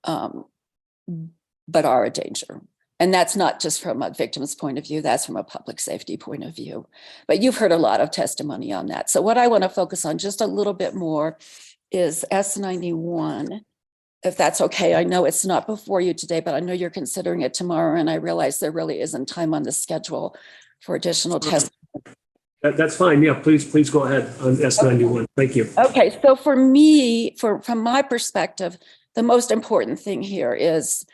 K: but are a danger. And that's not just from a victim's point of view, that's from a public safety point of view. But you've heard a lot of testimony on that. So what I want to focus on just a little bit more is S91, if that's okay. I know it's not before you today, but I know you're considering it tomorrow, and I realize there really isn't time on the schedule for additional testimony.
A: That's fine. Yeah, please go ahead on S91. Thank you.
K: Okay, so for me, from my perspective, the most important thing here is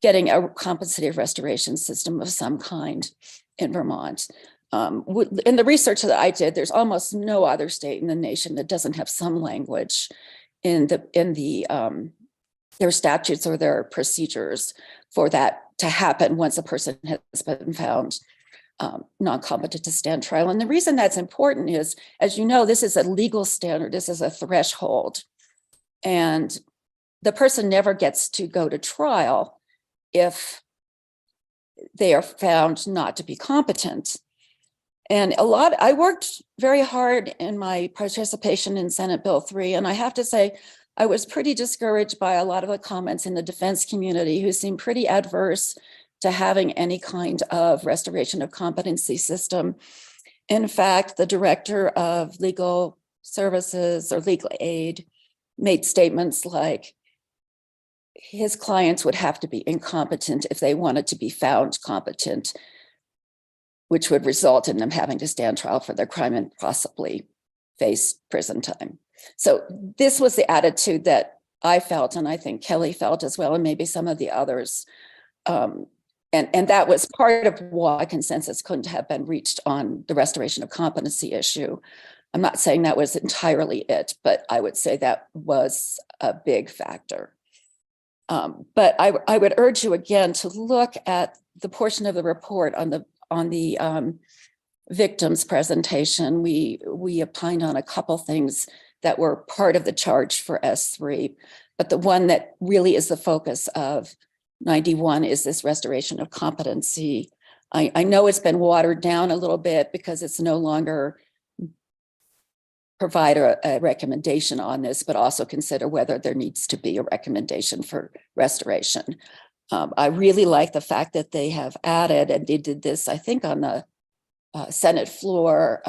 K: getting a compensated restoration system of some kind in Vermont. In the research that I did, there's almost no other state in the nation that doesn't have some language in their statutes or their procedures for that to happen once a person has been found non-competent to stand trial. And the reason that's important is, as you know, this is a legal standard. This is a threshold. And the person never gets to go to trial if they are found not to be competent. And I worked very hard in my participation in Senate Bill 3, and I have to say, I was pretty discouraged by a lot of the comments in the defense community who seemed pretty adverse to having any kind of restoration of competency system. In fact, the director of legal services or legal aid made statements like his clients would have to be incompetent if they wanted to be found competent, which would result in them having to stand trial for their crime and possibly face prison time. So this was the attitude that I felt, and I think Kelly felt as well, and maybe some of the others. And that was part of why consensus couldn't have been reached on the restoration of competency issue. I'm not saying that was entirely it, but I would say that was a big factor. But I would urge you again to look at the portion of the report on the victim's presentation. We opined on a couple things that were part of the charge for S3, but the one that really is the focus of 91 is this restoration of competency. I know it's been watered down a little bit because it's no longer provide a recommendation on this, but also consider whether there needs to be a recommendation for restoration. I really like the fact that they have added, and they did this, I think, on the Senate floor,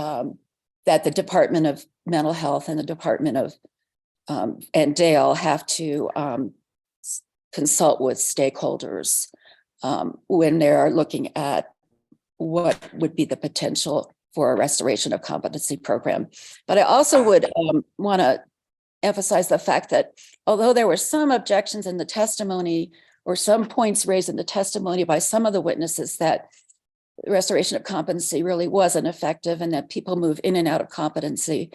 K: that the Department of Mental Health and the Department of and Dale have to consult with stakeholders when they're looking at what would be the potential for a restoration of competency program. But I also would want to emphasize the fact that although there were some objections in the testimony or some points raised in the testimony by some of the witnesses that restoration of competency really wasn't effective and that people move in and out of competency,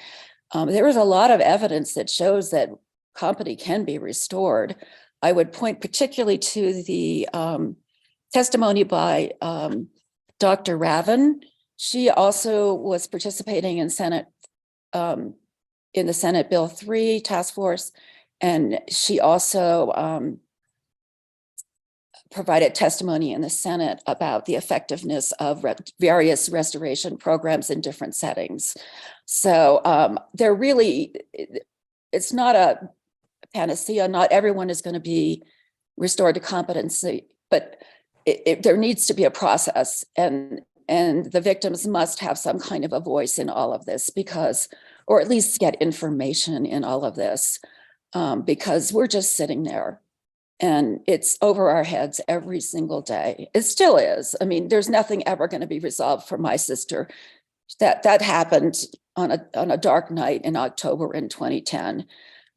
K: there was a lot of evidence that shows that competency can be restored. I would point particularly to the testimony by Dr. Ravin. She also was participating in the Senate Bill 3 task force, and she also provided testimony in the Senate about the effectiveness of various restoration programs in different settings. So they're really, it's not a panacea. Not everyone is going to be restored to competency, but there needs to be a process, and the victims must have some kind of a voice in all of this, because, or at least get information in all of this, because we're just sitting there and it's over our heads every single day. It still is. I mean, there's nothing ever going to be resolved for my sister. That happened on a dark night in October in 2010.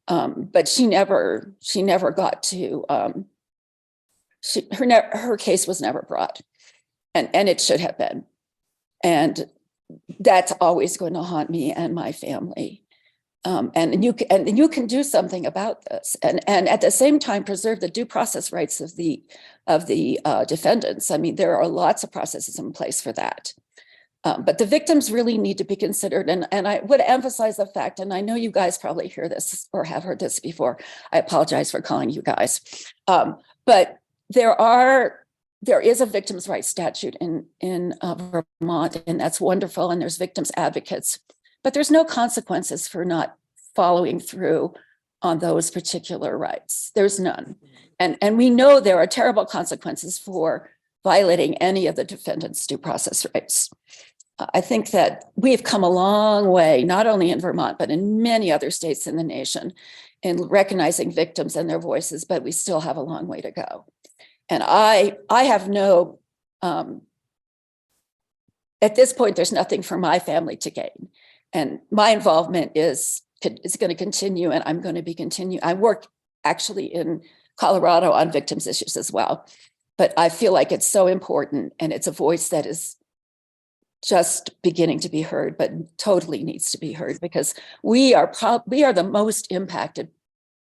K: But she never got to, her case was never brought, and it should have been. And that's always going to haunt me and my family. And you can do something about this, and at the same time preserve the due process rights of the defendants. I mean, there are lots of processes in place for that. But the victims really need to be considered. And I would emphasize the fact, and I know you guys probably hear this or have heard this before. I apologize for calling you guys. But there is a victims' rights statute in Vermont, and that's wonderful. And there's victims advocates, but there's no consequences for not following through on those particular rights. There's none. And we know there are terrible consequences for violating any of the defendants' due process rights. I think that we've come a long way, not only in Vermont, but in many other states in the nation, in recognizing victims and their voices, but we still have a long way to go. And I have no, at this point, there's nothing for my family to gain. And my involvement is going to continue, and I'm going to be continue. I work actually in Colorado on victims issues as well. But I feel like it's so important, and it's a voice that is just beginning to be heard, but totally needs to be heard, because we are the most impacted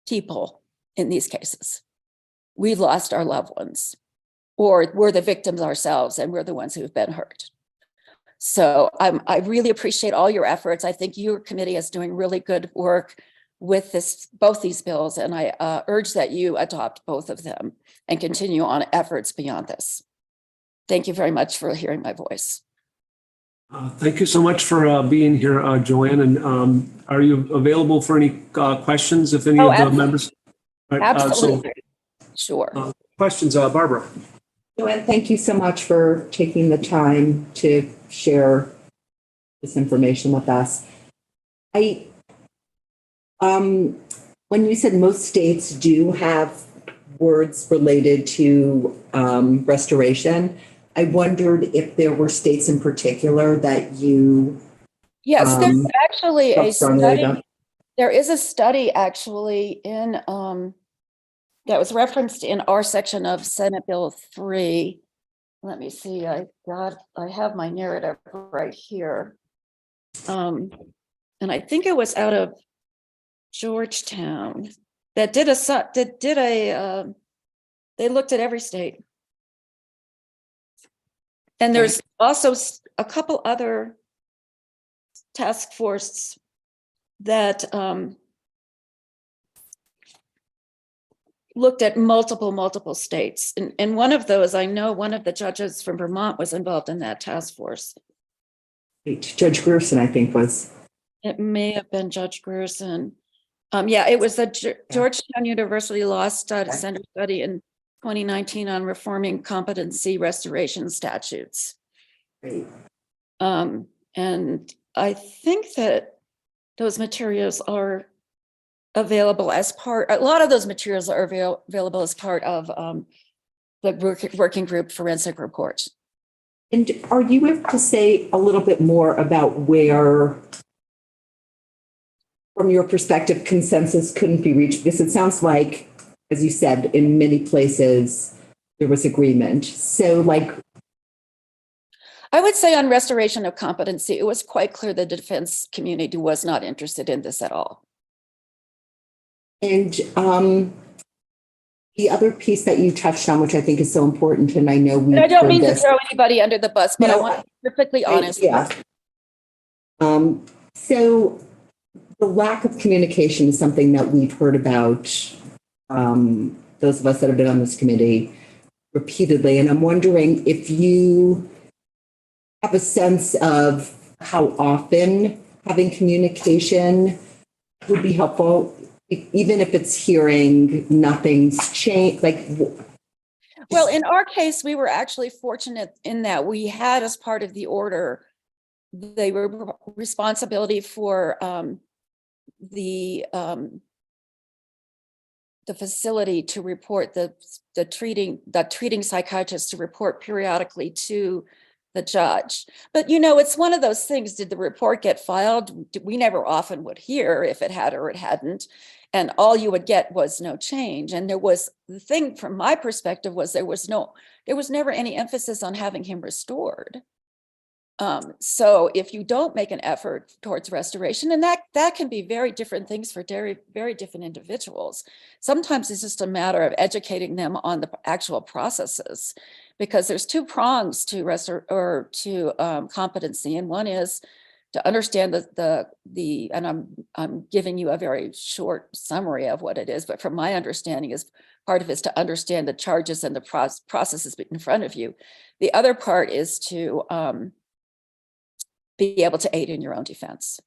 K: people in these cases. We've lost our loved ones, or we're the victims ourselves, and we're the ones who have been hurt. So I really appreciate all your efforts. I think your committee is doing really good work with both these bills, and I urge that you adopt both of them and continue on efforts beyond this. Thank you very much for hearing my voice.
A: Thank you so much for being here, Joanne. And are you available for any questions, if any of the members?
K: Absolutely. Sure.
A: Questions, Barbara?
J: Joanne, thank you so much for taking the time to share this information with us. When you said most states do have words related to restoration, I wondered if there were states in particular that you.
K: Yes, there's actually a study.
J: About.
K: There is a study actually in that was referenced in our section of Senate Bill 3. Let me see. I have my narrative right here, and I think it was out of Georgetown that did they looked at every state. And there's also a couple other task force that looked at multiple states. And one of those, I know one of the judges from Vermont was involved in that task force.
J: Judge Grierson, I think, was.
K: It may have been Judge Grierson. Yeah, it was the Georgetown University Law Center study in 2019 on reforming competency restoration statutes. And I think that those materials are available as part, a lot of those materials are available as part of the working group forensic reports.
J: And are you able to say a little bit more about where, from your perspective, consensus couldn't be reached? Because it sounds like, as you said, in many places there was agreement. So like,
K: I would say on restoration of competency, it was quite clear the defense community was not interested in this at all.
J: and the other piece that you touched on, which I think is so important, and I know we.
K: And I don't mean to throw anybody under the bus, but I
J: No,
K: want to be perfectly honest.
J: Yeah. So the lack of communication is something that we've heard about, those of us that have been on this committee repeatedly. And I'm wondering if you have a sense of how often having communication would be helpful, even if it's hearing nothing's changed, like.
K: Well, in our case, we were actually fortunate in that we had, as part of the order, they were responsibility for the facility to report the treating psychiatrist to report periodically to the judge. But it's one of those things. Did the report get filed? We never often would hear if it had or it hadn't. And all you would get was no change. And the thing from my perspective was there was never any emphasis on having him restored. So if you don't make an effort towards restoration, and that can be very different things for very, very different individuals. Sometimes it's just a matter of educating them on the actual processes, because there's two prongs to competency, and one is to understand and I'm giving you a very short summary of what it is, but from my understanding is part of it is to understand the charges and the processes in front of you. The other part is to be able to aid in your own defense.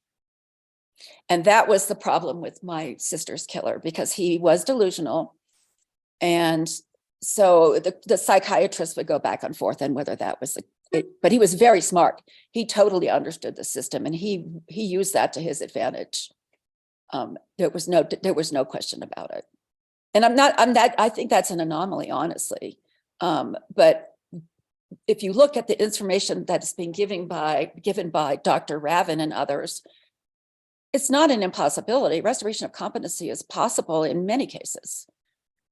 K: And that was the problem with my sister's killer, because he was delusional. And so the psychiatrist would go back and forth on whether that was but he was very smart. He totally understood the system, and he used that to his advantage. There was no question about it. And I think that's an anomaly, honestly. But if you look at the information that's being given by Dr. Ravin and others, it's not an impossibility. Restoration of competency is possible in many cases.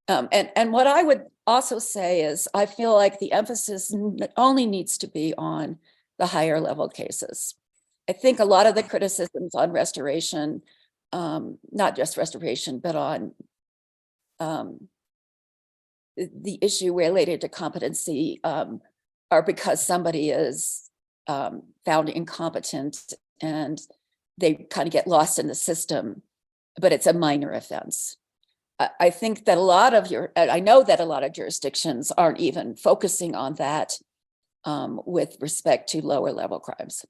K: And what I would also say is I feel like the emphasis only needs to be on the higher level cases. I think a lot of the criticisms on restoration, not just restoration, but on the issue related to competency are because somebody is found incompetent and they kind of get lost in the system, but it's a minor offense. I think that I know that a lot of jurisdictions aren't even focusing on that with respect to lower level crimes.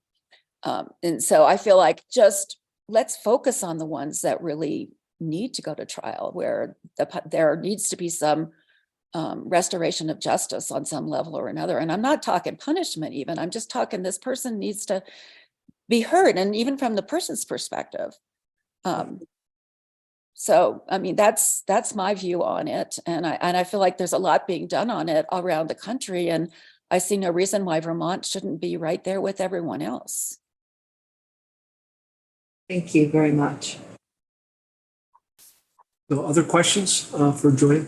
K: And so I feel like just let's focus on the ones that really need to go to trial, where there needs to be some restoration of justice on some level or another. And I'm not talking punishment even, I'm just talking this person needs to be heard, and even from the person's perspective. So, I mean, that's my view on it. And I feel like there's a lot being done on it around the country. And I see no reason why Vermont shouldn't be right there with everyone else.
J: Thank you very much.
A: So other questions for Joanne?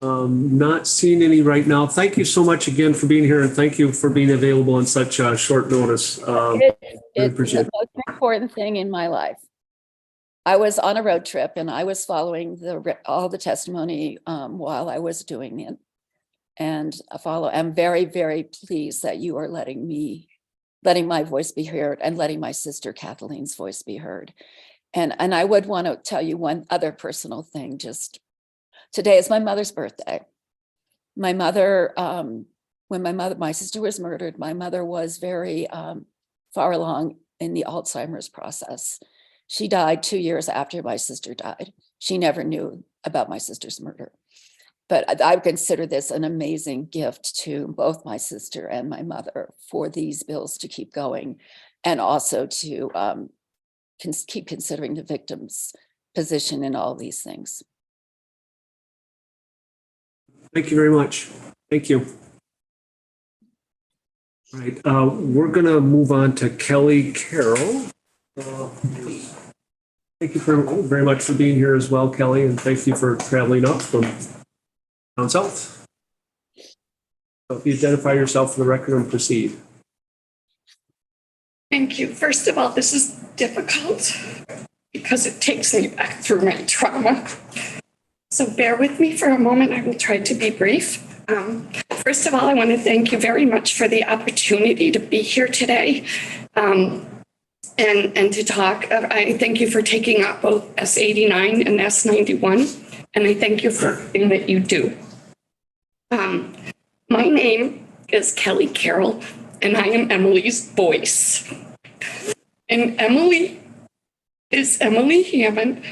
A: Not seeing any right now. Thank you so much again for being here, and thank you for being available on such short notice.
K: It's the most important thing in my life. I was on a road trip and I was following all the testimony while I was doing it. And I'm very, very pleased that you are letting my voice be heard and letting my sister Kathleen's voice be heard. And I would want to tell you one other personal thing. Just today is my mother's birthday. My mother, when my sister was murdered, my mother was very far along in the Alzheimer's process. She died 2 years after my sister died. She never knew about my sister's murder. But I consider this an amazing gift to both my sister and my mother for these bills to keep going, and also to keep considering the victim's position in all these things.
A: Thank you very much. Thank you. All right, we're going to move on to Kelly Carroll. Thank you very much for being here as well, Kelly, and thank you for traveling up from down south. So if you identify yourself for the record and proceed.
L: Thank you. First of all, this is difficult because it takes me back through my trauma. So bear with me for a moment. I will try to be brief. First of all, I want to thank you very much for the opportunity to be here today and to talk. I thank you for taking up both S89 and S91, and I thank you for everything that you do. My name is Kelly Carroll, and I am Emily's voice. And Emily is Emily Hammond,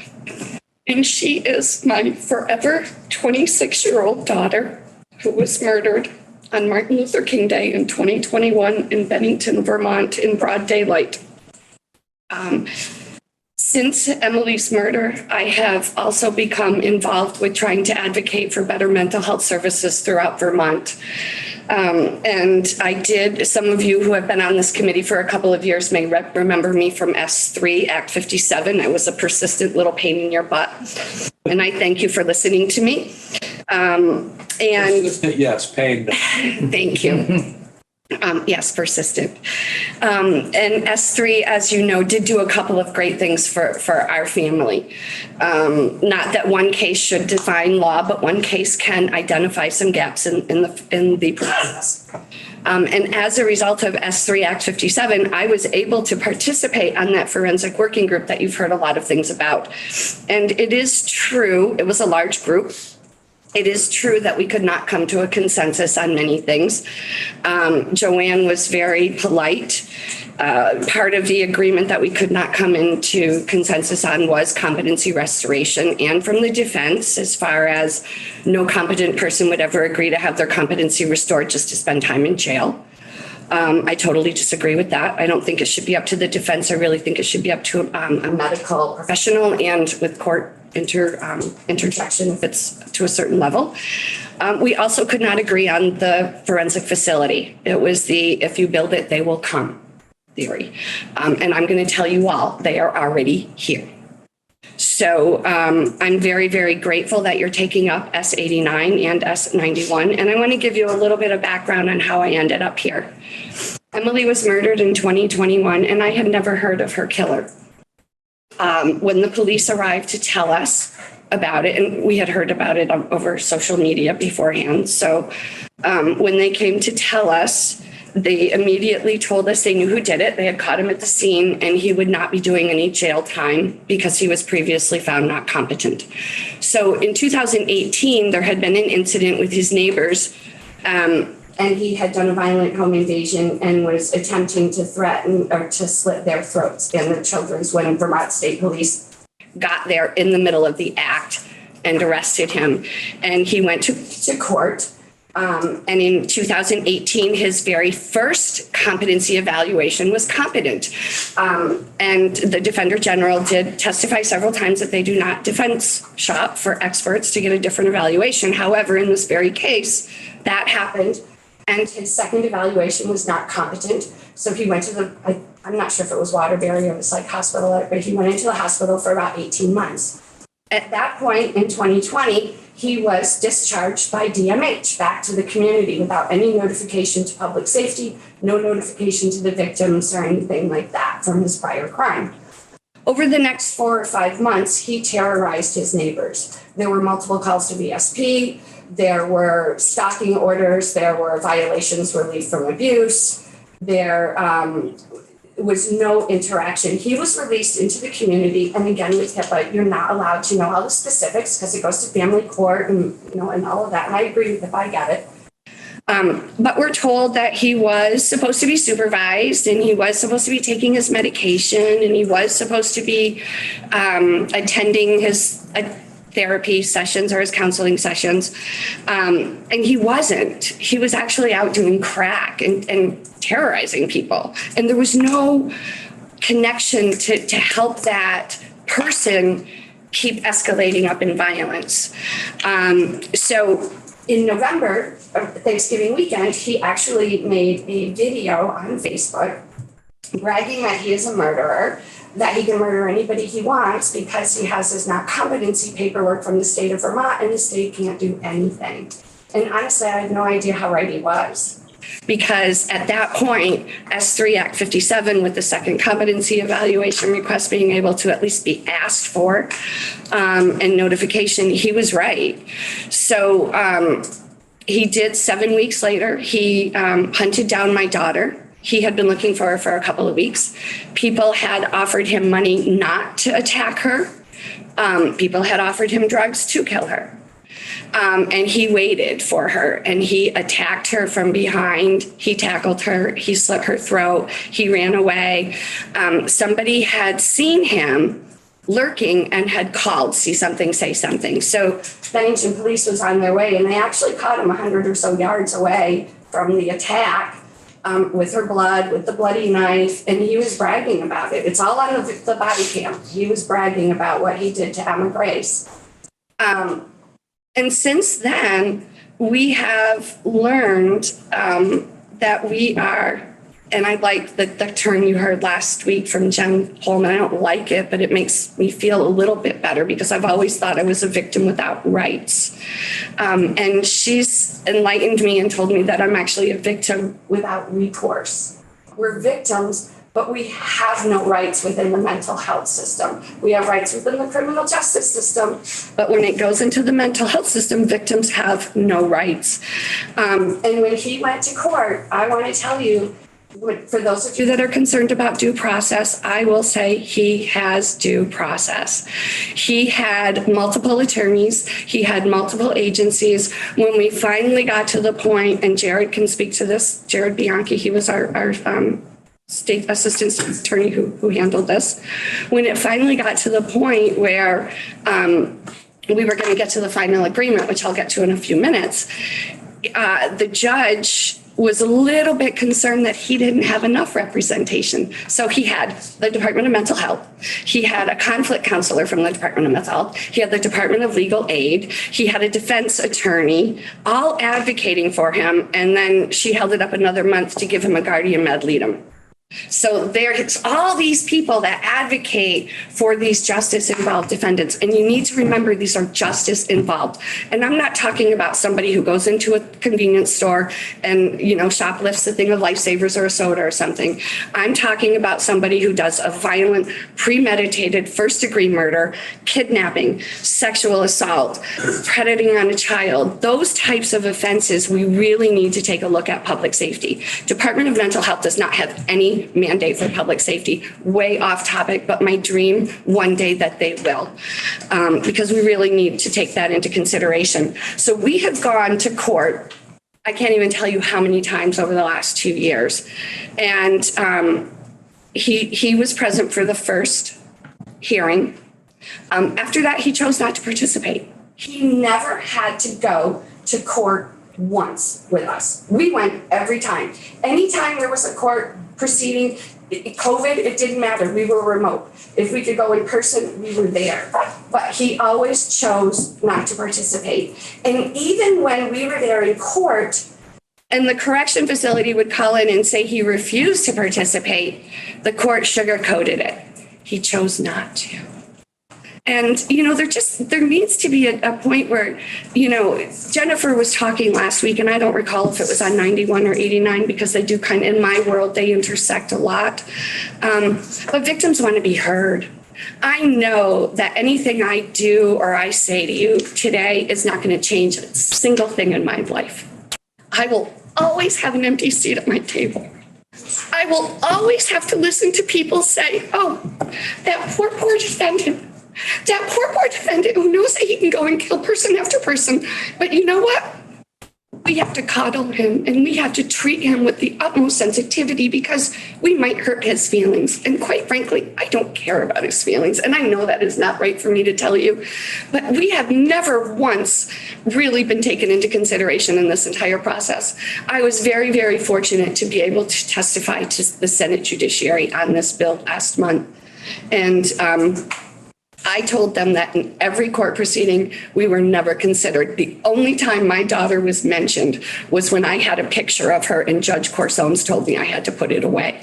L: and she is my forever 26-year-old daughter who was murdered on Martin Luther King Day in 2021 in Bennington, Vermont, in broad daylight. Since Emily's murder, I have also become involved with trying to advocate for better mental health services throughout Vermont. And I did, some of you who have been on this committee for a couple of years may remember me from S3, Act 57. I was a persistent little pain in your butt. And I thank you for listening to me.
E: Yes, pain.
L: Thank you. Yes, persistent. And S3, as you know, did do a couple of great things for our family. Not that one case should define law, but one case can identify some gaps in the process. And as a result of S3 Act 57, I was able to participate on that forensic working group that you've heard a lot of things about. And it is true, it was a large group. It is true that we could not come to a consensus on many things. Joanne was very polite. Part of the agreement that we could not come into consensus on was competency restoration, and from the defense, as far as no competent person would ever agree to have their competency restored just to spend time in jail. I totally disagree with that. I don't think it should be up to the defense. I really think it should be up to a medical professional and with court interjection if it's to a certain level. We also could not agree on the forensic facility. It was the if you build it, they will come theory. And I'm going to tell you all, they are already here. So I'm very, very grateful that you're taking up S89 and S91. And I want to give you a little bit of background on how I ended up here. Emily was murdered in 2021, and I had never heard of her killer. When the police arrived to tell us about it, and we had heard about it over social media beforehand. So when they came to tell us, they immediately told us they knew who did it. They had caught him at the scene, and he would not be doing any jail time because he was previously found not competent. So in 2018, there had been an incident with his neighbors, and he had done a violent home invasion and was attempting to threaten or to slit their throats and the children's when Vermont State Police got there in the middle of the act and arrested him. And he went to court. And in 2018, his very first competency evaluation was competent. And the Defender General did testify several times that they do not defense shop for experts to get a different evaluation. However, in this very case, that happened. And his second evaluation was not competent. So he went to I'm not sure if it was Waterbury or it was like hospital, but he went into the hospital for about 18 months. At that point in 2020, he was discharged by DMH back to the community without any notification to public safety, no notification to the victims or anything like that from his prior crime. Over the next 4 or 5 months, he terrorized his neighbors. There were multiple calls to VSP. There were stalking orders. There were violations relief from abuse. There was no interaction. He was released into the community, and again with HIPAA, you're not allowed to know all the specifics because it goes to family court and and all of that. And I agree with if I get it. But we're told that he was supposed to be supervised, and he was supposed to be taking his medication, and he was supposed to be attending his therapy sessions or his counseling sessions. And he wasn't. He was actually out doing crack and terrorizing people. And there was no connection to help that person keep escalating up in violence. So in November, Thanksgiving weekend, he actually made a video on Facebook bragging that he is a murderer, that he can murder anybody he wants because he has his not competency paperwork from the state of Vermont and the state can't do anything. And honestly, I had no idea how right he was. Because at that point, S3 Act 57 with the second competency evaluation request being able to at least be asked for and notification, he was right. So he did 7 weeks later, he hunted down my daughter. He had been looking for her for a couple of weeks. People had offered him money not to attack her. People had offered him drugs to kill her. And he waited for her and he attacked her from behind. He tackled her. He slit her throat. He ran away. Somebody had seen him lurking and had called, see something, say something. So Bennington police was on their way and they actually caught him 100 or so yards away from the attack with her blood, with the bloody knife. And he was bragging about it. It's all on the body cam. He was bragging about what he did to Emma Grace. And since then, we have learned that we are, and I like the term you heard last week from Jen Holman. I don't like it, but it makes me feel a little bit better because I've always thought I was a victim without rights. And she's enlightened me and told me that I'm actually a victim without recourse. We're victims, but we have no rights within the mental health system. We have rights within the criminal justice system, but when it goes into the mental health system, victims have no rights. And when he went to court, I want to tell you, for those of you that are concerned about due process, I will say he has due process. He had multiple attorneys. He had multiple agencies. When we finally got to the point, and Jared can speak to this, Jared Bianchi, he was our state assistant attorney who handled this. When it finally got to the point where we were going to get to the final agreement, which I'll get to in a few minutes, the judge was a little bit concerned that he didn't have enough representation. So he had the Department of Mental Health. He had a conflict counselor from the Department of Mental Health. He had the Department of Legal Aid. He had a defense attorney, all advocating for him. And then she held it up another month to give him a guardian ad litem. So there's all these people that advocate for these justice-involved defendants. And you need to remember these are justice-involved. And I'm not talking about somebody who goes into a convenience store and, shoplifts a thing of Lifesavers or a soda or something. I'm talking about somebody who does a violent, premeditated, first-degree murder, kidnapping, sexual assault, predating on a child. Those types of offenses, we really need to take a look at public safety. Department of Mental Health does not have any mandate for public safety. Way off topic, but my dream one day that they will, because we really need to take that into consideration. So we have gone to court. I can't even tell you how many times over the last 2 years. And he was present for the first hearing. After that, he chose not to participate. He never had to go to court once with us. We went every time. Anytime there was a court proceeding, COVID, it didn't matter. We were remote. If we could go in person, we were there. But he always chose not to participate. And even when we were there in court and the correction facility would call in and say he refused to participate, the court sugarcoated it. He chose not to. And, there needs to be a point where, Jennifer was talking last week, and I don't recall if it was on 91 or 89, because they do in my world, they intersect a lot. But victims want to be heard. I know that anything I do or I say to you today is not going to change a single thing in my life. I will always have an empty seat at my table. I will always have to listen to people say, oh, that poor defendant. That poor defendant who knows that he can go and kill person after person. But you know what? we have to coddle him and we have to treat him with the utmost sensitivity because we might hurt his feelings. And quite frankly, I don't care about his feelings. And I know that is not right for me to tell you, but we have never once really been taken into consideration in this entire process. I was very, very fortunate to be able to testify to the Senate Judiciary on this bill last month. And I told them that in every court proceeding, we were never considered. The only time my daughter was mentioned was when I had a picture of her and Judge Corsones told me I had to put it away.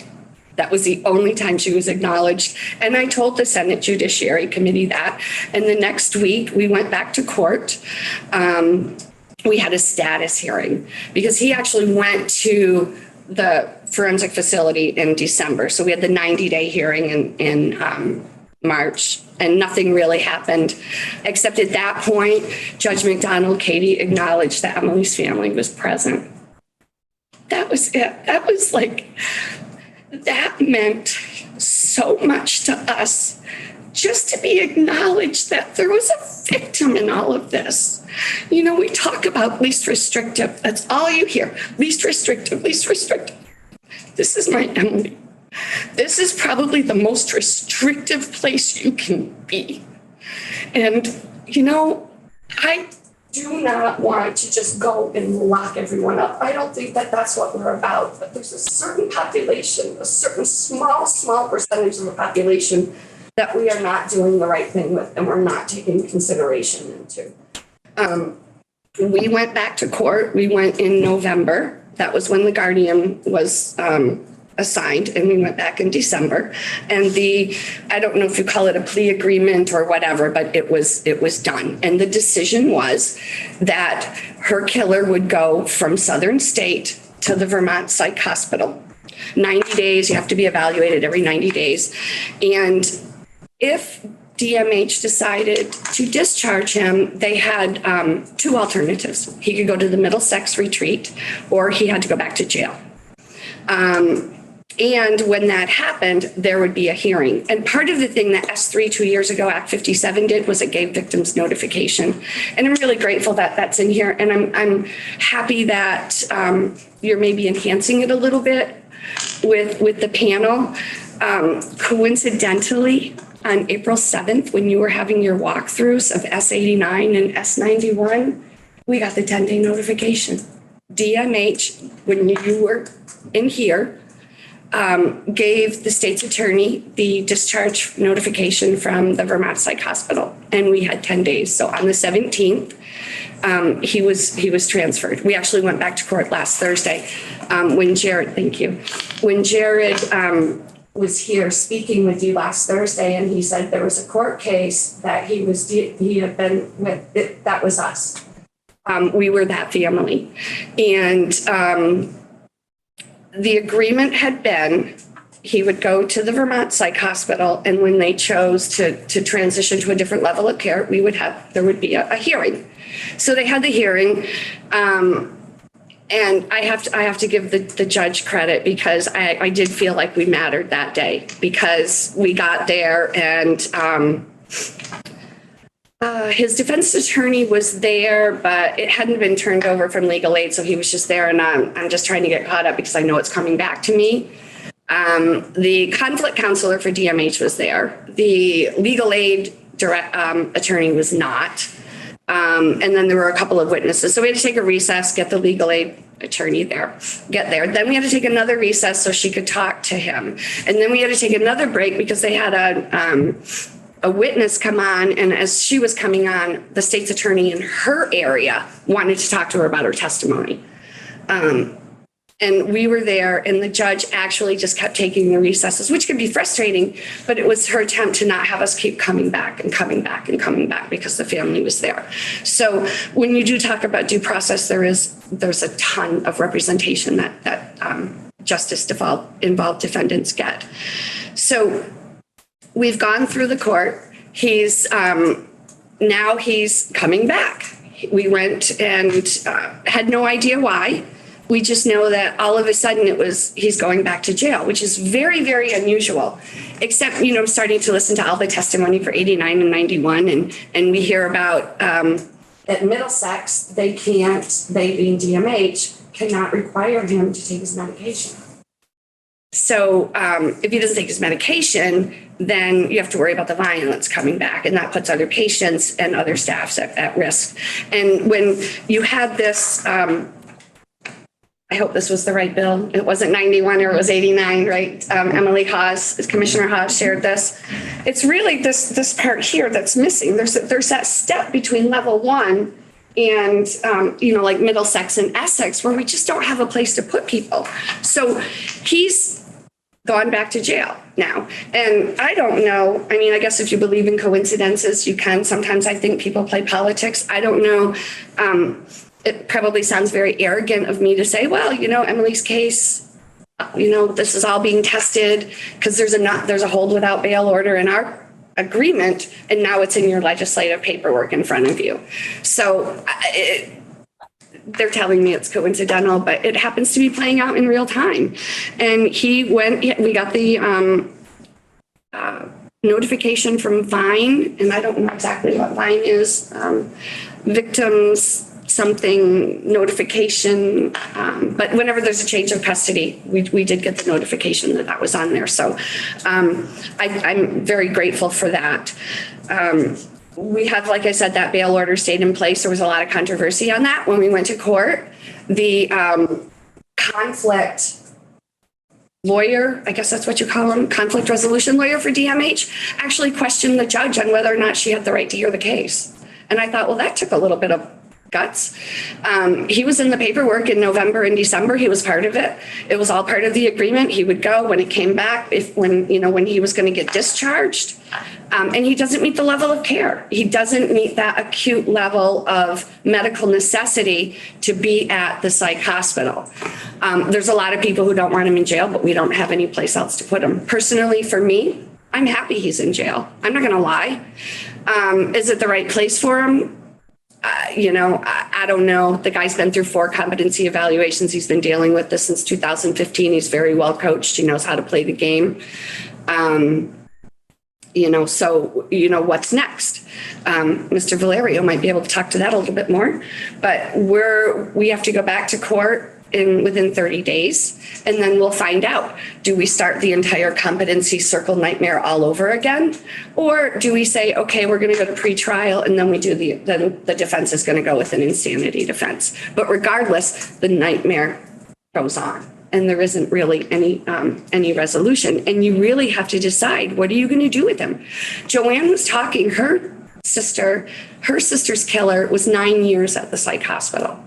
L: That was the only time she was acknowledged. And I told the Senate Judiciary Committee that. And the next week, we went back to court. We had a status hearing because he actually went to the forensic facility in December. So we had the 90-day hearing in March, and nothing really happened, except at that point, Judge McDonald Katie acknowledged that Emily's family was present. That was it. That was like, that meant so much to us, just to be acknowledged that there was a victim in all of this. You know, we talk about least restrictive. That's all you hear. Least restrictive, least restrictive. This is my Emily. This is probably the most restrictive place you can be. And, you know, I do not want to just go and lock everyone up. I don't think that that's what we're about. But there's a certain population, a certain small percentage of the population that we are not doing the right thing with and we're not taking consideration into. We went back to court. We went in November. That was when the guardian was assigned, and we went back in December. And I don't know if you call it a plea agreement or whatever, but it was done. And the decision was that her killer would go from Southern State to the Vermont Psych Hospital. 90 days, you have to be evaluated every 90 days. And if DMH decided to discharge him, they had two alternatives. He could go to the Middlesex retreat, or he had to go back to jail. And when that happened, there would be a hearing. And part of the thing that S3 2 years ago, Act 57 did was it gave victims notification. And I'm really grateful that that's in here. And I'm happy that you're maybe enhancing it a little bit with the panel. Coincidentally, on April 7th, when you were having your walkthroughs of S89 and S91, we got the 10-day notification. DMH, when you were in here, gave the state's attorney the discharge notification from the Vermont Psych Hospital, and we had 10 days. So on the 17th, he was transferred. We actually went back to court last Thursday when Jared, thank you, when Jared was here speaking with you last Thursday, and he said there was a court case that he had been with. That was us. We were that family, and the agreement had been he would go to the Vermont Psych Hospital, and when they chose to transition to a different level of care, there would be a hearing. So they had the hearing, and I have to give the judge credit because I did feel like we mattered that day because we got there and his defense attorney was there, but it hadn't been turned over from legal aid. So he was just there, and I'm just trying to get caught up because I know it's coming back to me. The conflict counselor for DMH was there. The legal aid attorney was not. And then there were a couple of witnesses. So we had to take a recess, get the legal aid attorney there, get there. Then we had to take another recess so she could talk to him. And then we had to take another break because they had a witness come on, and as she was coming on, the state's attorney in her area wanted to talk to her about her testimony. And we were there, and the judge actually just kept taking the recesses, which could be frustrating, but it was her attempt to not have us keep coming back and coming back and coming back because the family was there. So when you do talk about due process, there's a ton of representation that justice involved defendants get. So we've gone through the court. Now he's coming back. We went and had no idea why. We just know that all of a sudden he's going back to jail, which is very, very unusual, except, starting to listen to all the testimony for 89 and 91. And we hear about that At Middlesex, they being DMH, cannot require him to take his medication. So if he doesn't take his medication, then you have to worry about the violence coming back, and that puts other patients and other staffs at risk. And when you had this, I hope this was the right bill. It wasn't 91 or it was 89, right? Emily Hawes, Commissioner Hawes shared this. It's really this part here that's missing. There's that step between level 1 and, like Middlesex and Essex, where we just don't have a place to put people. So he's gone back to jail now. And I don't know. I mean, I guess if you believe in coincidences, you can. Sometimes I think people play politics. I don't know. It probably sounds very arrogant of me to say, well, Emily's case, this is all being tested because there's a hold without bail order in our agreement, and now it's in your legislative paperwork in front of you. So they're telling me it's coincidental, but it happens to be playing out in real time. And we got the notification from Vine, and I don't know exactly what Vine is, victims something notification, but whenever there's a change of custody, we did get the notification that was on there. So I'm very grateful for that. We have, like I said, that bail order stayed in place. There was a lot of controversy on that when we went to court. The conflict lawyer, I guess that's what you call him, conflict resolution lawyer for DMH, actually questioned the judge on whether or not she had the right to hear the case. And I thought, well, that took a little bit of guts. He was in the paperwork in November and December. He was part of it. It was all part of the agreement. He would go when it came back, when he was going to get discharged. And he doesn't meet the level of care. He doesn't meet that acute level of medical necessity to be at the psych hospital. There's a lot of people who don't want him in jail, but we don't have any place else to put him. Personally, for me, I'm happy he's in jail. I'm not going to lie. Is it the right place for him? I don't know. The guy's been through 4 competency evaluations. He's been dealing with this since 2015. He's very well coached. He knows how to play the game. So what's next? Mr. Valerio might be able to talk to that a little bit more, but we have to go back to court within 30 days, and then we'll find out. Do we start the entire competency circle nightmare all over again? Or do we say, okay, we're going to go to pretrial, and then the defense is going to go with an insanity defense. But regardless, the nightmare goes on, and there isn't really any resolution. And you really have to decide, what are you going to do with him? Joanne was talking, her sister's killer was 9 years at the psych hospital.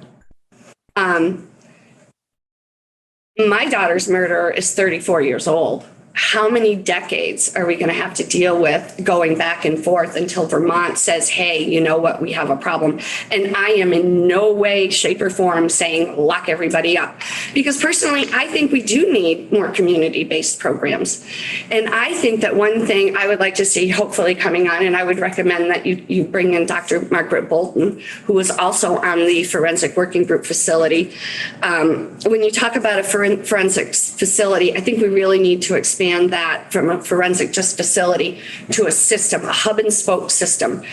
L: My daughter's murderer is 34 years old. How many decades are we going to have to deal with going back and forth until Vermont says, hey, you know what, we have a problem? And I am in no way, shape, or form saying lock everybody up. Because personally, I think we do need more community-based programs. And I think that one thing I would like to see hopefully coming on, and I would recommend that you bring in Dr. Margaret Bolton, who is also on the Forensic Working Group facility. When you talk about a forensics facility, I think we really need to expand that from a forensic just facility to a system, a hub and spoke system.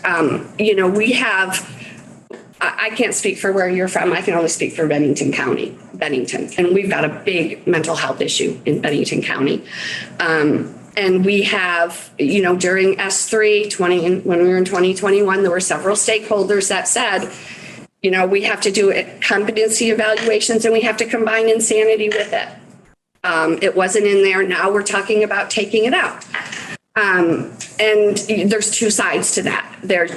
L: We have, I can't speak for where you're from. I can only speak for Bennington County, and we've got a big mental health issue in Bennington County. And we have, during S3 when we were in 2021, there were several stakeholders that said, we have to do competency evaluations and we have to combine insanity with it. It wasn't in there. Now we're talking about taking it out. And there's 2 sides to that.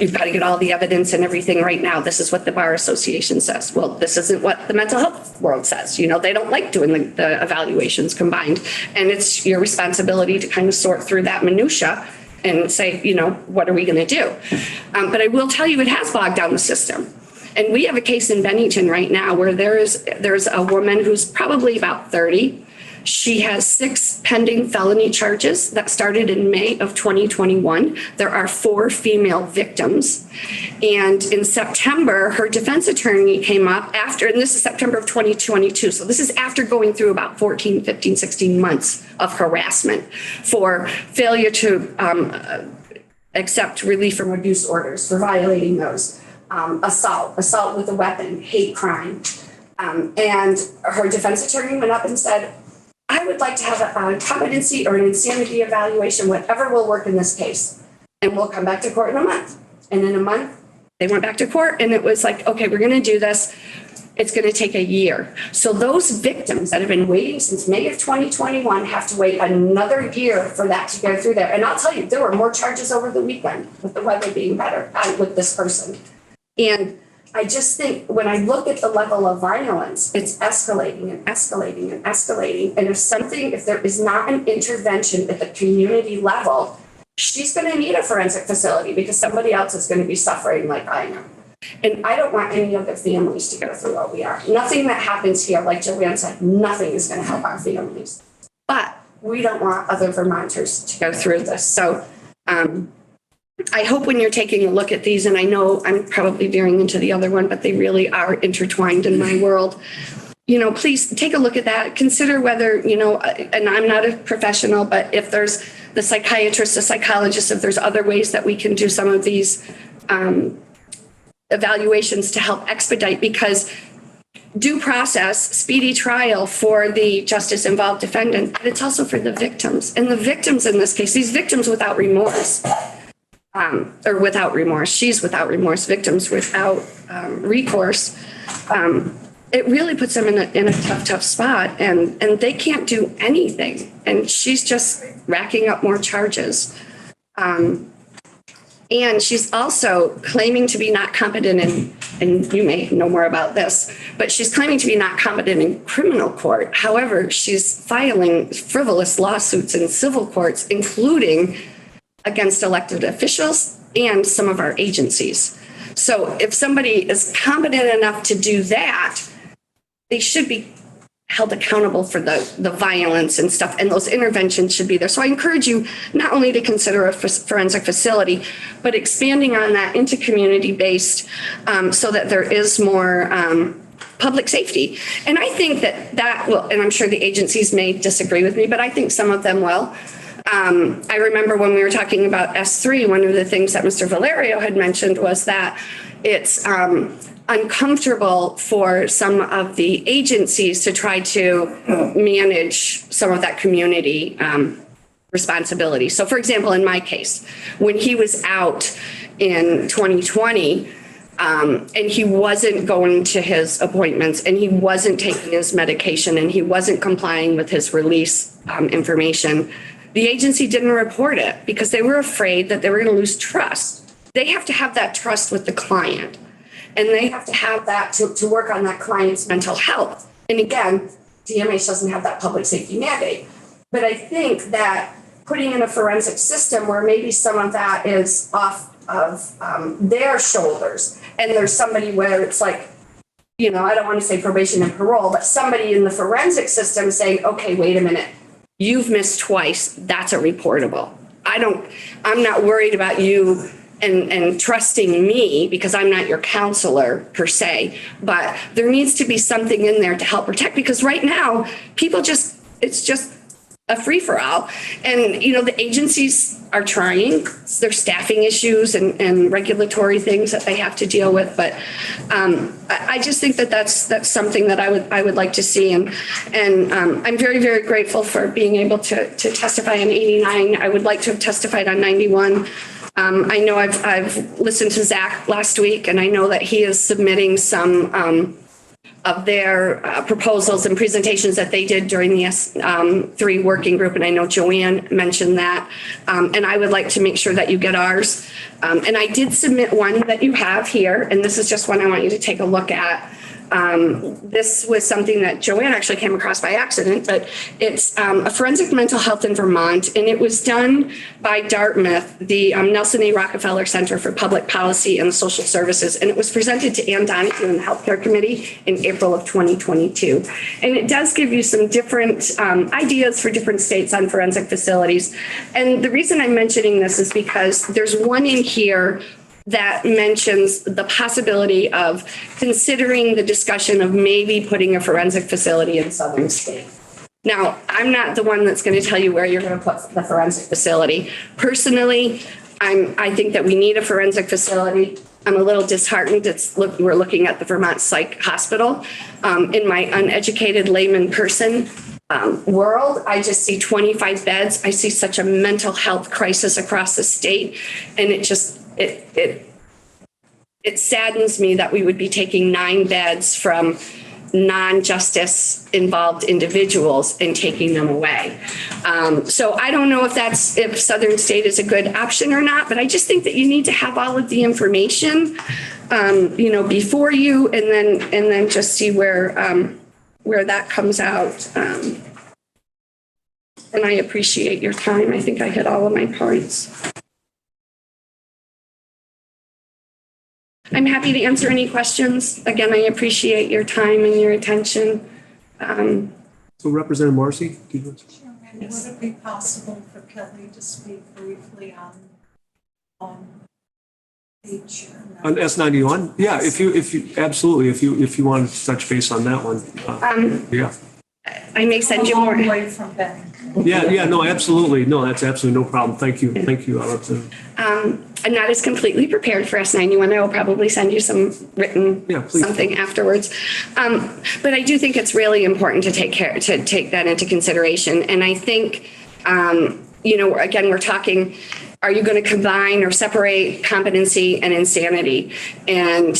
L: You've got to get all the evidence and everything right now. This is what the Bar Association says. Well, this isn't what the mental health world says. They don't like doing the evaluations combined. And it's your responsibility to kind of sort through that minutia and say, what are we going to do? But I will tell you, it has bogged down the system. And we have a case in Bennington right now where there's a woman who's probably about 30. She has 6 pending felony charges that started in May of 2021. There are 4 female victims. And in September, her defense attorney came up after, and this is September of 2022. So this is after going through about 14, 15, 16 months of harassment for failure to accept relief from abuse orders, for violating those. assault with a weapon, hate crime. And her defense attorney went up and said, I would like to have a competency or an insanity evaluation, whatever will work in this case. And we'll come back to court in a month. And in a month, they went back to court and it was like, okay, we're going to do this. It's going to take a year. So those victims that have been waiting since May of 2021 have to wait another year for that to go through there. And I'll tell you, there were more charges over the weekend with the weather being better with this person. And I just think when I look at the level of violence, it's escalating and escalating and escalating. And if there is not an intervention at the community level, she's going to need a forensic facility because somebody else is going to be suffering like I am. And I don't want any other families to go through what we are. Nothing that happens here, like Joanne said, nothing is going to help our families. But we don't want other Vermonters to go through this. So I hope when you're taking a look at these, and I know I'm probably veering into the other one, but they really are intertwined in my world. Please take a look at that. Consider whether, and I'm not a professional, but if there's the psychiatrist, the psychologist, if there's other ways that we can do some of these evaluations to help expedite, because due process, speedy trial for the justice involved defendant, but it's also for the victims. And the victims in this case, these victims without remorse, or without remorse, she's without remorse, victims without recourse, it really puts them in a tough spot, and they can't do anything. And she's just racking up more charges. And she's also claiming to be not competent and you may know more about this, but she's claiming to be not competent in criminal court. However, she's filing frivolous lawsuits in civil courts, including against elected officials and some of our agencies. So if somebody is competent enough to do that, they should be held accountable for the violence and stuff, and those interventions should be there. So I encourage you not only to consider a forensic facility, but expanding on that into community-based so that there is more public safety. And I think that will, and I'm sure the agencies may disagree with me, but I think some of them will. I remember when we were talking about S3, one of the things that Mr. Valerio had mentioned was that it's uncomfortable for some of the agencies to try to manage some of that community responsibility. So for example, in my case, when he was out in 2020, and he wasn't going to his appointments and he wasn't taking his medication and he wasn't complying with his release information, the agency didn't report it because they were afraid that they were going to lose trust. They have to have that trust with the client. And they have to have that to work on that client's mental health. And again, DMH doesn't have that public safety mandate. But I think that putting in a forensic system where maybe some of that is off of their shoulders, and there's somebody where it's like, I don't want to say probation and parole, but somebody in the forensic system saying, okay, wait a minute, you've missed twice, that's a reportable. I'm not worried about you and trusting me because I'm not your counselor per se, but there needs to be something in there to help protect, because right now it's just a free for all. And, the agencies are trying. There's staffing issues and regulatory things that they have to deal with. But I just think that's something that I would like to see. And I'm very, very grateful for being able to testify on 89. I would like to have testified on 91. I know I've listened to Zach last week, and I know that he is submitting some of their proposals and presentations that they did during the S3 working group. And I know Joanne mentioned that. And I would like to make sure that you get ours. And I did submit one that you have here, and this is just one I want you to take a look at. This was something that Joanne actually came across by accident, but it's a forensic mental health in Vermont, and it was done by Dartmouth, the Nelson A. Rockefeller Center for Public Policy and Social Services, and it was presented to Ann Donahue in the Healthcare Committee in April of 2022. And it does give you some different ideas for different states on forensic facilities. And the reason I'm mentioning this is because there's one in here that mentions the possibility of considering the discussion of maybe putting a forensic facility in southern states. Now, I'm not the one that's going to tell you where you're going to put the forensic facility. Personally, I think that we need a forensic facility. I'm a little disheartened. We're looking at the Vermont Psych Hospital. In my uneducated layman person world, I just see 25 beds. I see such a mental health crisis across the state. And it saddens me that we would be taking 9 beds from non-justice involved individuals and taking them away. So I don't know if Southern State is a good option or not, but I just think that you need to have all of the information, before you, and then just see where that comes out. And I appreciate your time. I think I hit all of my points. I'm happy to answer any questions. Again, I appreciate your time and your attention.
A: So Representative Marcy, do you want to?
M: Chairman, would it be possible for Kelly to speak briefly on feature?
A: On S91? Yeah, if you absolutely, if you want to touch base on that one. Yeah.
L: I may send you more.
M: Away from Bennington.
A: Yeah, no, absolutely. No, that's absolutely no problem. Thank you, Representative.
L: I'm not as completely prepared for S91. I will probably send you some written something afterwards. But I do think it's really important to take that into consideration. And I think, again, we're talking, are you going to combine or separate competency and insanity? And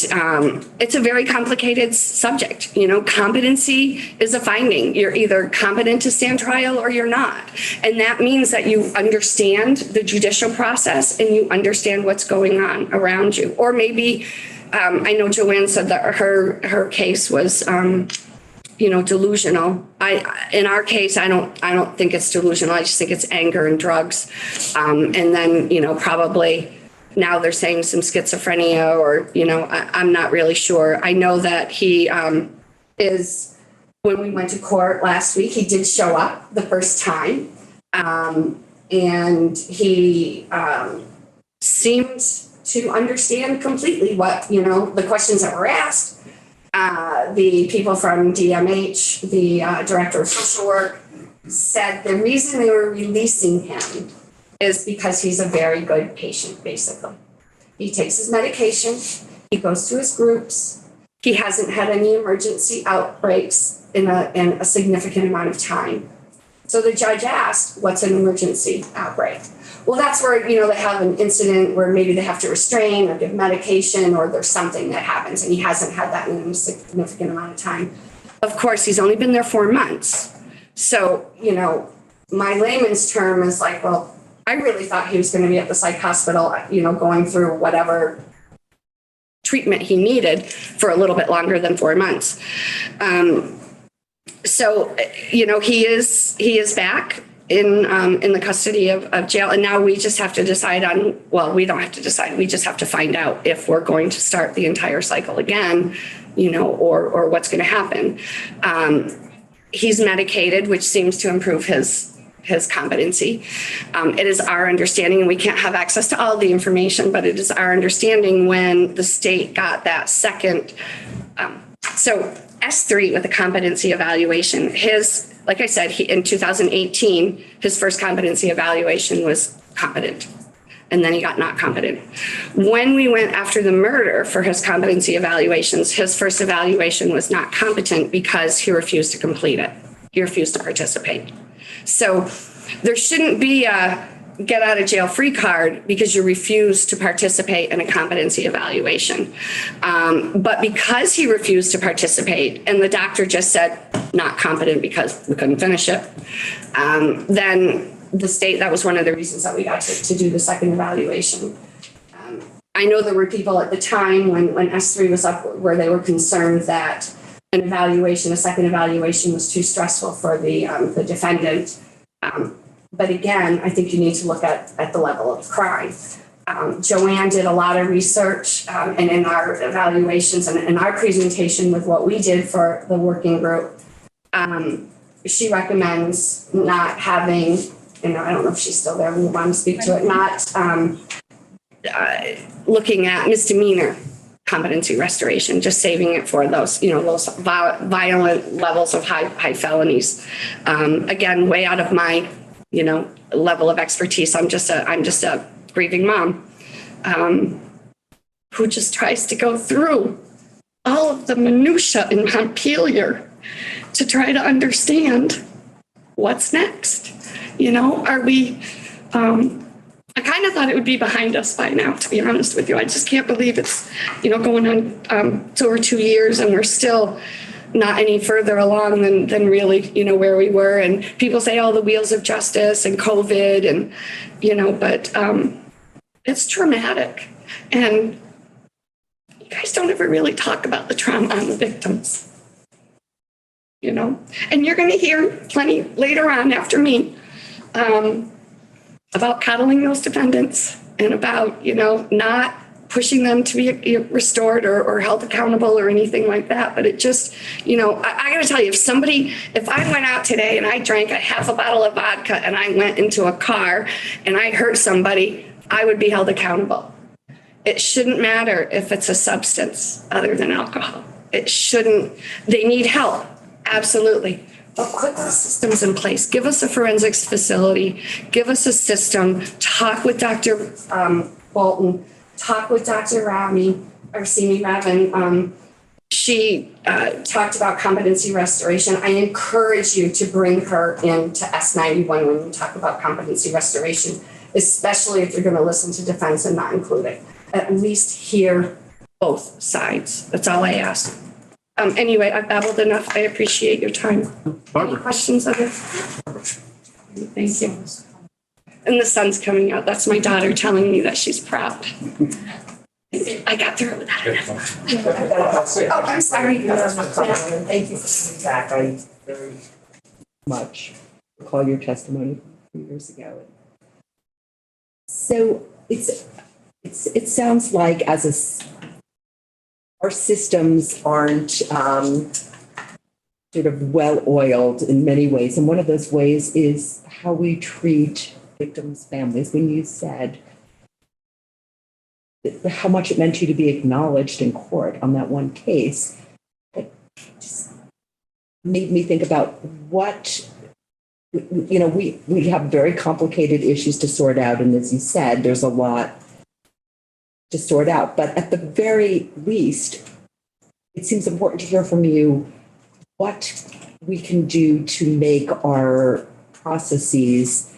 L: it's a very complicated subject. Competency is a finding. You're either competent to stand trial or you're not. And that means that you understand the judicial process and you understand what's going on around you. Or maybe, I know Joanne said that her case was, delusional. In our case, I don't think it's delusional. I just think it's anger and drugs. And then, probably now they're saying some schizophrenia or, I'm not really sure. I know that he is, when we went to court last week, he did show up the first time. And he seemed to understand completely what, the questions that were asked. The people from DMH, the director of social work, said the reason they were releasing him is because he's a very good patient, basically. He takes his medication, he goes to his groups, he hasn't had any emergency outbreaks in a significant amount of time. So the judge asked, what's an emergency outbreak? Well, that's where, they have an incident where maybe they have to restrain or give medication or there's something that happens and he hasn't had that in a significant amount of time. Of course, he's only been there 4 months. So, my layman's term is like, well, I really thought he was going to be at the psych hospital, going through whatever treatment he needed for a little bit longer than 4 months. So, he is back in the custody of jail. And now we just have to decide on, well, we don't have to decide. We just have to find out if we're going to start the entire cycle again, or what's going to happen. He's medicated, which seems to improve his competency. It is our understanding, and we can't have access to all the information, but it is our understanding when the state got that second. So S3 with the competency evaluation, like I said, in 2018, his first competency evaluation was competent, and then he got not competent. When we went after the murder for his competency evaluations, his first evaluation was not competent because he refused to complete it. He refused to participate. So there shouldn't be a get out of jail free card because you refuse to participate in a competency evaluation. But because he refused to participate and the doctor just said not competent because we couldn't finish it, then the state, that was one of the reasons that we got to do the second evaluation. I know there were people at the time when S3 was up where they were concerned that a second evaluation was too stressful for the defendant. But again, I think you need to look at the level of crime. Joanne did a lot of research, and in our evaluations and in our presentation with what we did for the working group, she recommends not having, I don't know if she's still there, we want to speak to it, not looking at misdemeanor competency restoration, just saving it for those, those violent levels of high felonies. Again, way out of my level of expertise. I'm just a grieving mom. who just tries to go through all of the minutia in Montpelier to try to understand what's next. You know, are we, I kind of thought it would be behind us by now, to be honest with you. I just can't believe it's, going on over 2 years and we're still not any further along than really, where we were. And people say, oh, the wheels of justice and COVID and, but it's traumatic. And you guys don't ever really talk about the trauma on the victims, and you're going to hear plenty later on after me about coddling those defendants and about, not pushing them to be restored or held accountable or anything like that. But it just, I got to tell you, if I went out today and I drank a half a bottle of vodka and I went into a car and I hurt somebody, I would be held accountable. It shouldn't matter if it's a substance other than alcohol. It shouldn't. They need help. Absolutely. But put those systems in place. Give us a forensics facility. Give us a system. Talk with Dr. Bolton. Talk with Dr. Rami or Simi Mevin. She talked about competency restoration. I encourage you to bring her into S91 when you talk about competency restoration, especially if you're going to listen to defense and not include it. At least hear both sides. That's all I ask. Anyway, I've babbled enough. I appreciate your time. Any questions of it? Thank you. And the sun's coming out. That's my daughter telling me that she's proud. I got through it without it. Oh, I'm sorry.
J: Thank you for coming back. I very much recall your testimony a few years ago. So it sounds like our systems aren't sort of well-oiled in many ways. And one of those ways is how we treat victims' families. When you said how much it meant to you to be acknowledged in court on that one case, it just made me think about what, we have very complicated issues to sort out. And as you said, there's a lot to sort out. But at the very least, it seems important to hear from you what we can do to make our processes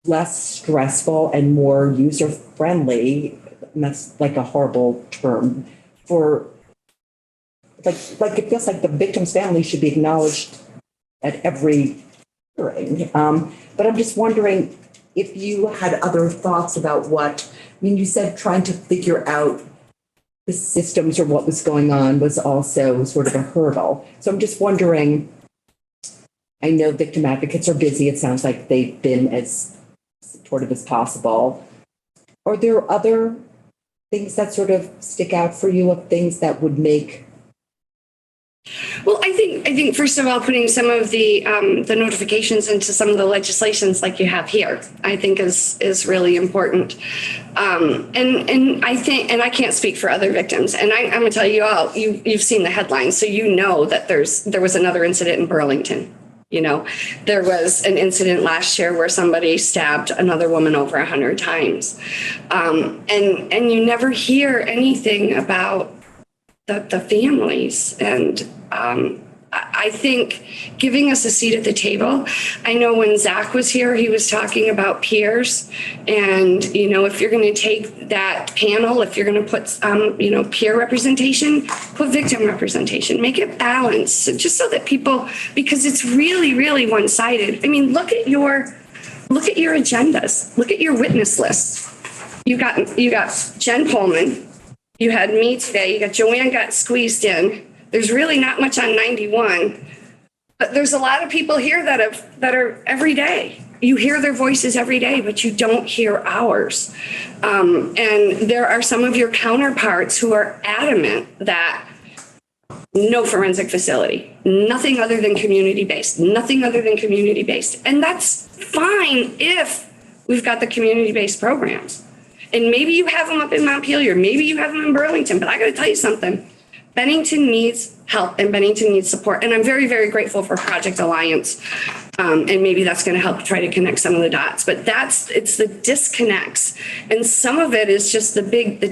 J: less stressful and more user-friendly. And that's like a horrible term for, like it feels like the victim's family should be acknowledged at every hearing. But I'm just wondering if you had other thoughts about you said trying to figure out the systems or what was going on was also sort of a hurdle. So I'm just wondering, I know victim advocates are busy. It sounds like they've been as supportive as possible. Are there other things that sort of stick out for you of things that would make?
L: Well, I think first of all, putting some of the notifications into some of the legislations like you have here, I think is really important. And I think, and I can't speak for other victims, and I'm going to tell you all, you've seen the headlines, so you know that there was another incident in Burlington. There was an incident last year where somebody stabbed another woman over 100 times, and you never hear anything about the families. And I think giving us a seat at the table. I know when Zach was here, he was talking about peers. And, if you're going to take that panel, if you're going to put, peer representation, put victim representation, make it balanced, just so that people, because it's really, really one-sided. I mean, look at your agendas, look at your witness list. You got Jen Pullman. You had me today. You got Joanne got squeezed in. There's really not much on 91, but there's a lot of people here that are every day. You hear their voices every day, but you don't hear ours. And there are some of your counterparts who are adamant that no forensic facility, nothing other than community-based, nothing other than community-based. And that's fine if we've got the community-based programs. And maybe you have them up in Montpelier, maybe you have them in Burlington, but I got to tell you something. Bennington needs help and Bennington needs support. And I'm very, very grateful for Project Alliance. And maybe that's going to help try to connect some of the dots, but it's the disconnects. And some of it is just the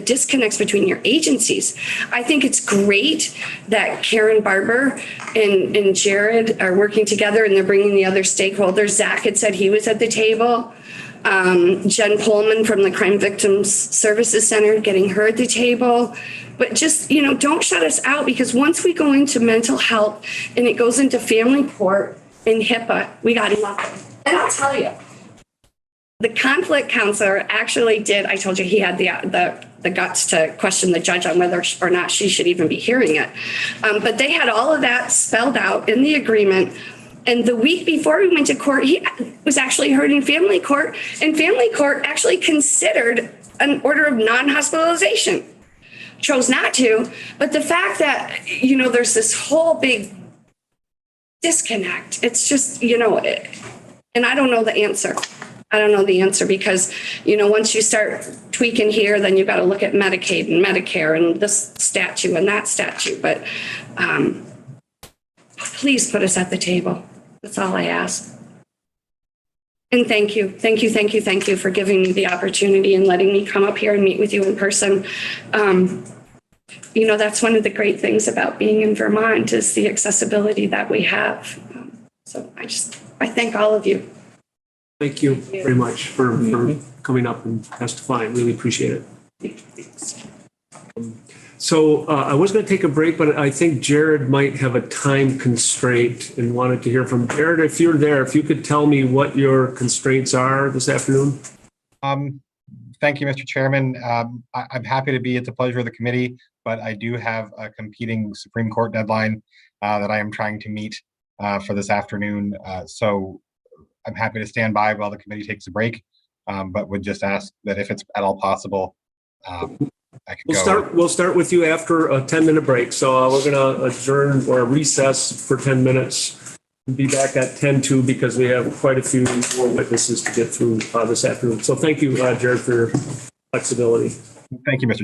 L: disconnects between your agencies. I think it's great that Karen Barber and Jared are working together and they're bringing the other stakeholders. Zach had said he was at the table. Jen Pullman from the Crime Victims Services Center, getting her at the table. But just, don't shut us out, because once we go into mental health and it goes into family court and HIPAA, we got nothing. And I'll tell you, the conflict counselor actually did, I told you he had the guts to question the judge on whether or not she should even be hearing it. But they had all of that spelled out in the agreement. And the week before we went to court, he was actually heard in family court, and family court actually considered an order of non-hospitalization. Chose not to, but the fact that, there's this whole big disconnect, it's just, and I don't know the answer. I don't know the answer because, once you start tweaking here, then you've got to look at Medicaid and Medicare and this statute and that statute. But please put us at the table. That's all I ask. And thank you for giving me the opportunity and letting me come up here and meet with you in person. That's one of the great things about being in Vermont is the accessibility that we have. So I thank all of you.
A: Thank you very much for coming up and testifying. Really appreciate it. So I was going to take a break, but I think Jared might have a time constraint and wanted to hear from Jared. If you're there, if you could tell me what your constraints are this afternoon.
N: Thank you, Mr. Chairman. I'm happy to be at the pleasure of the committee, but I do have a competing Supreme Court deadline that I am trying to meet for this afternoon. So I'm happy to stand by while the committee takes a break, but would just ask that if it's at all possible, I could go.
A: We'll start with you after a 10-minute break. So we're going to adjourn or recess for 10 minutes. We'll be back at 10:02 because we have quite a few more witnesses to get through this afternoon. So thank you, Jared, for your flexibility.
N: Thank you, Mr. Chairman.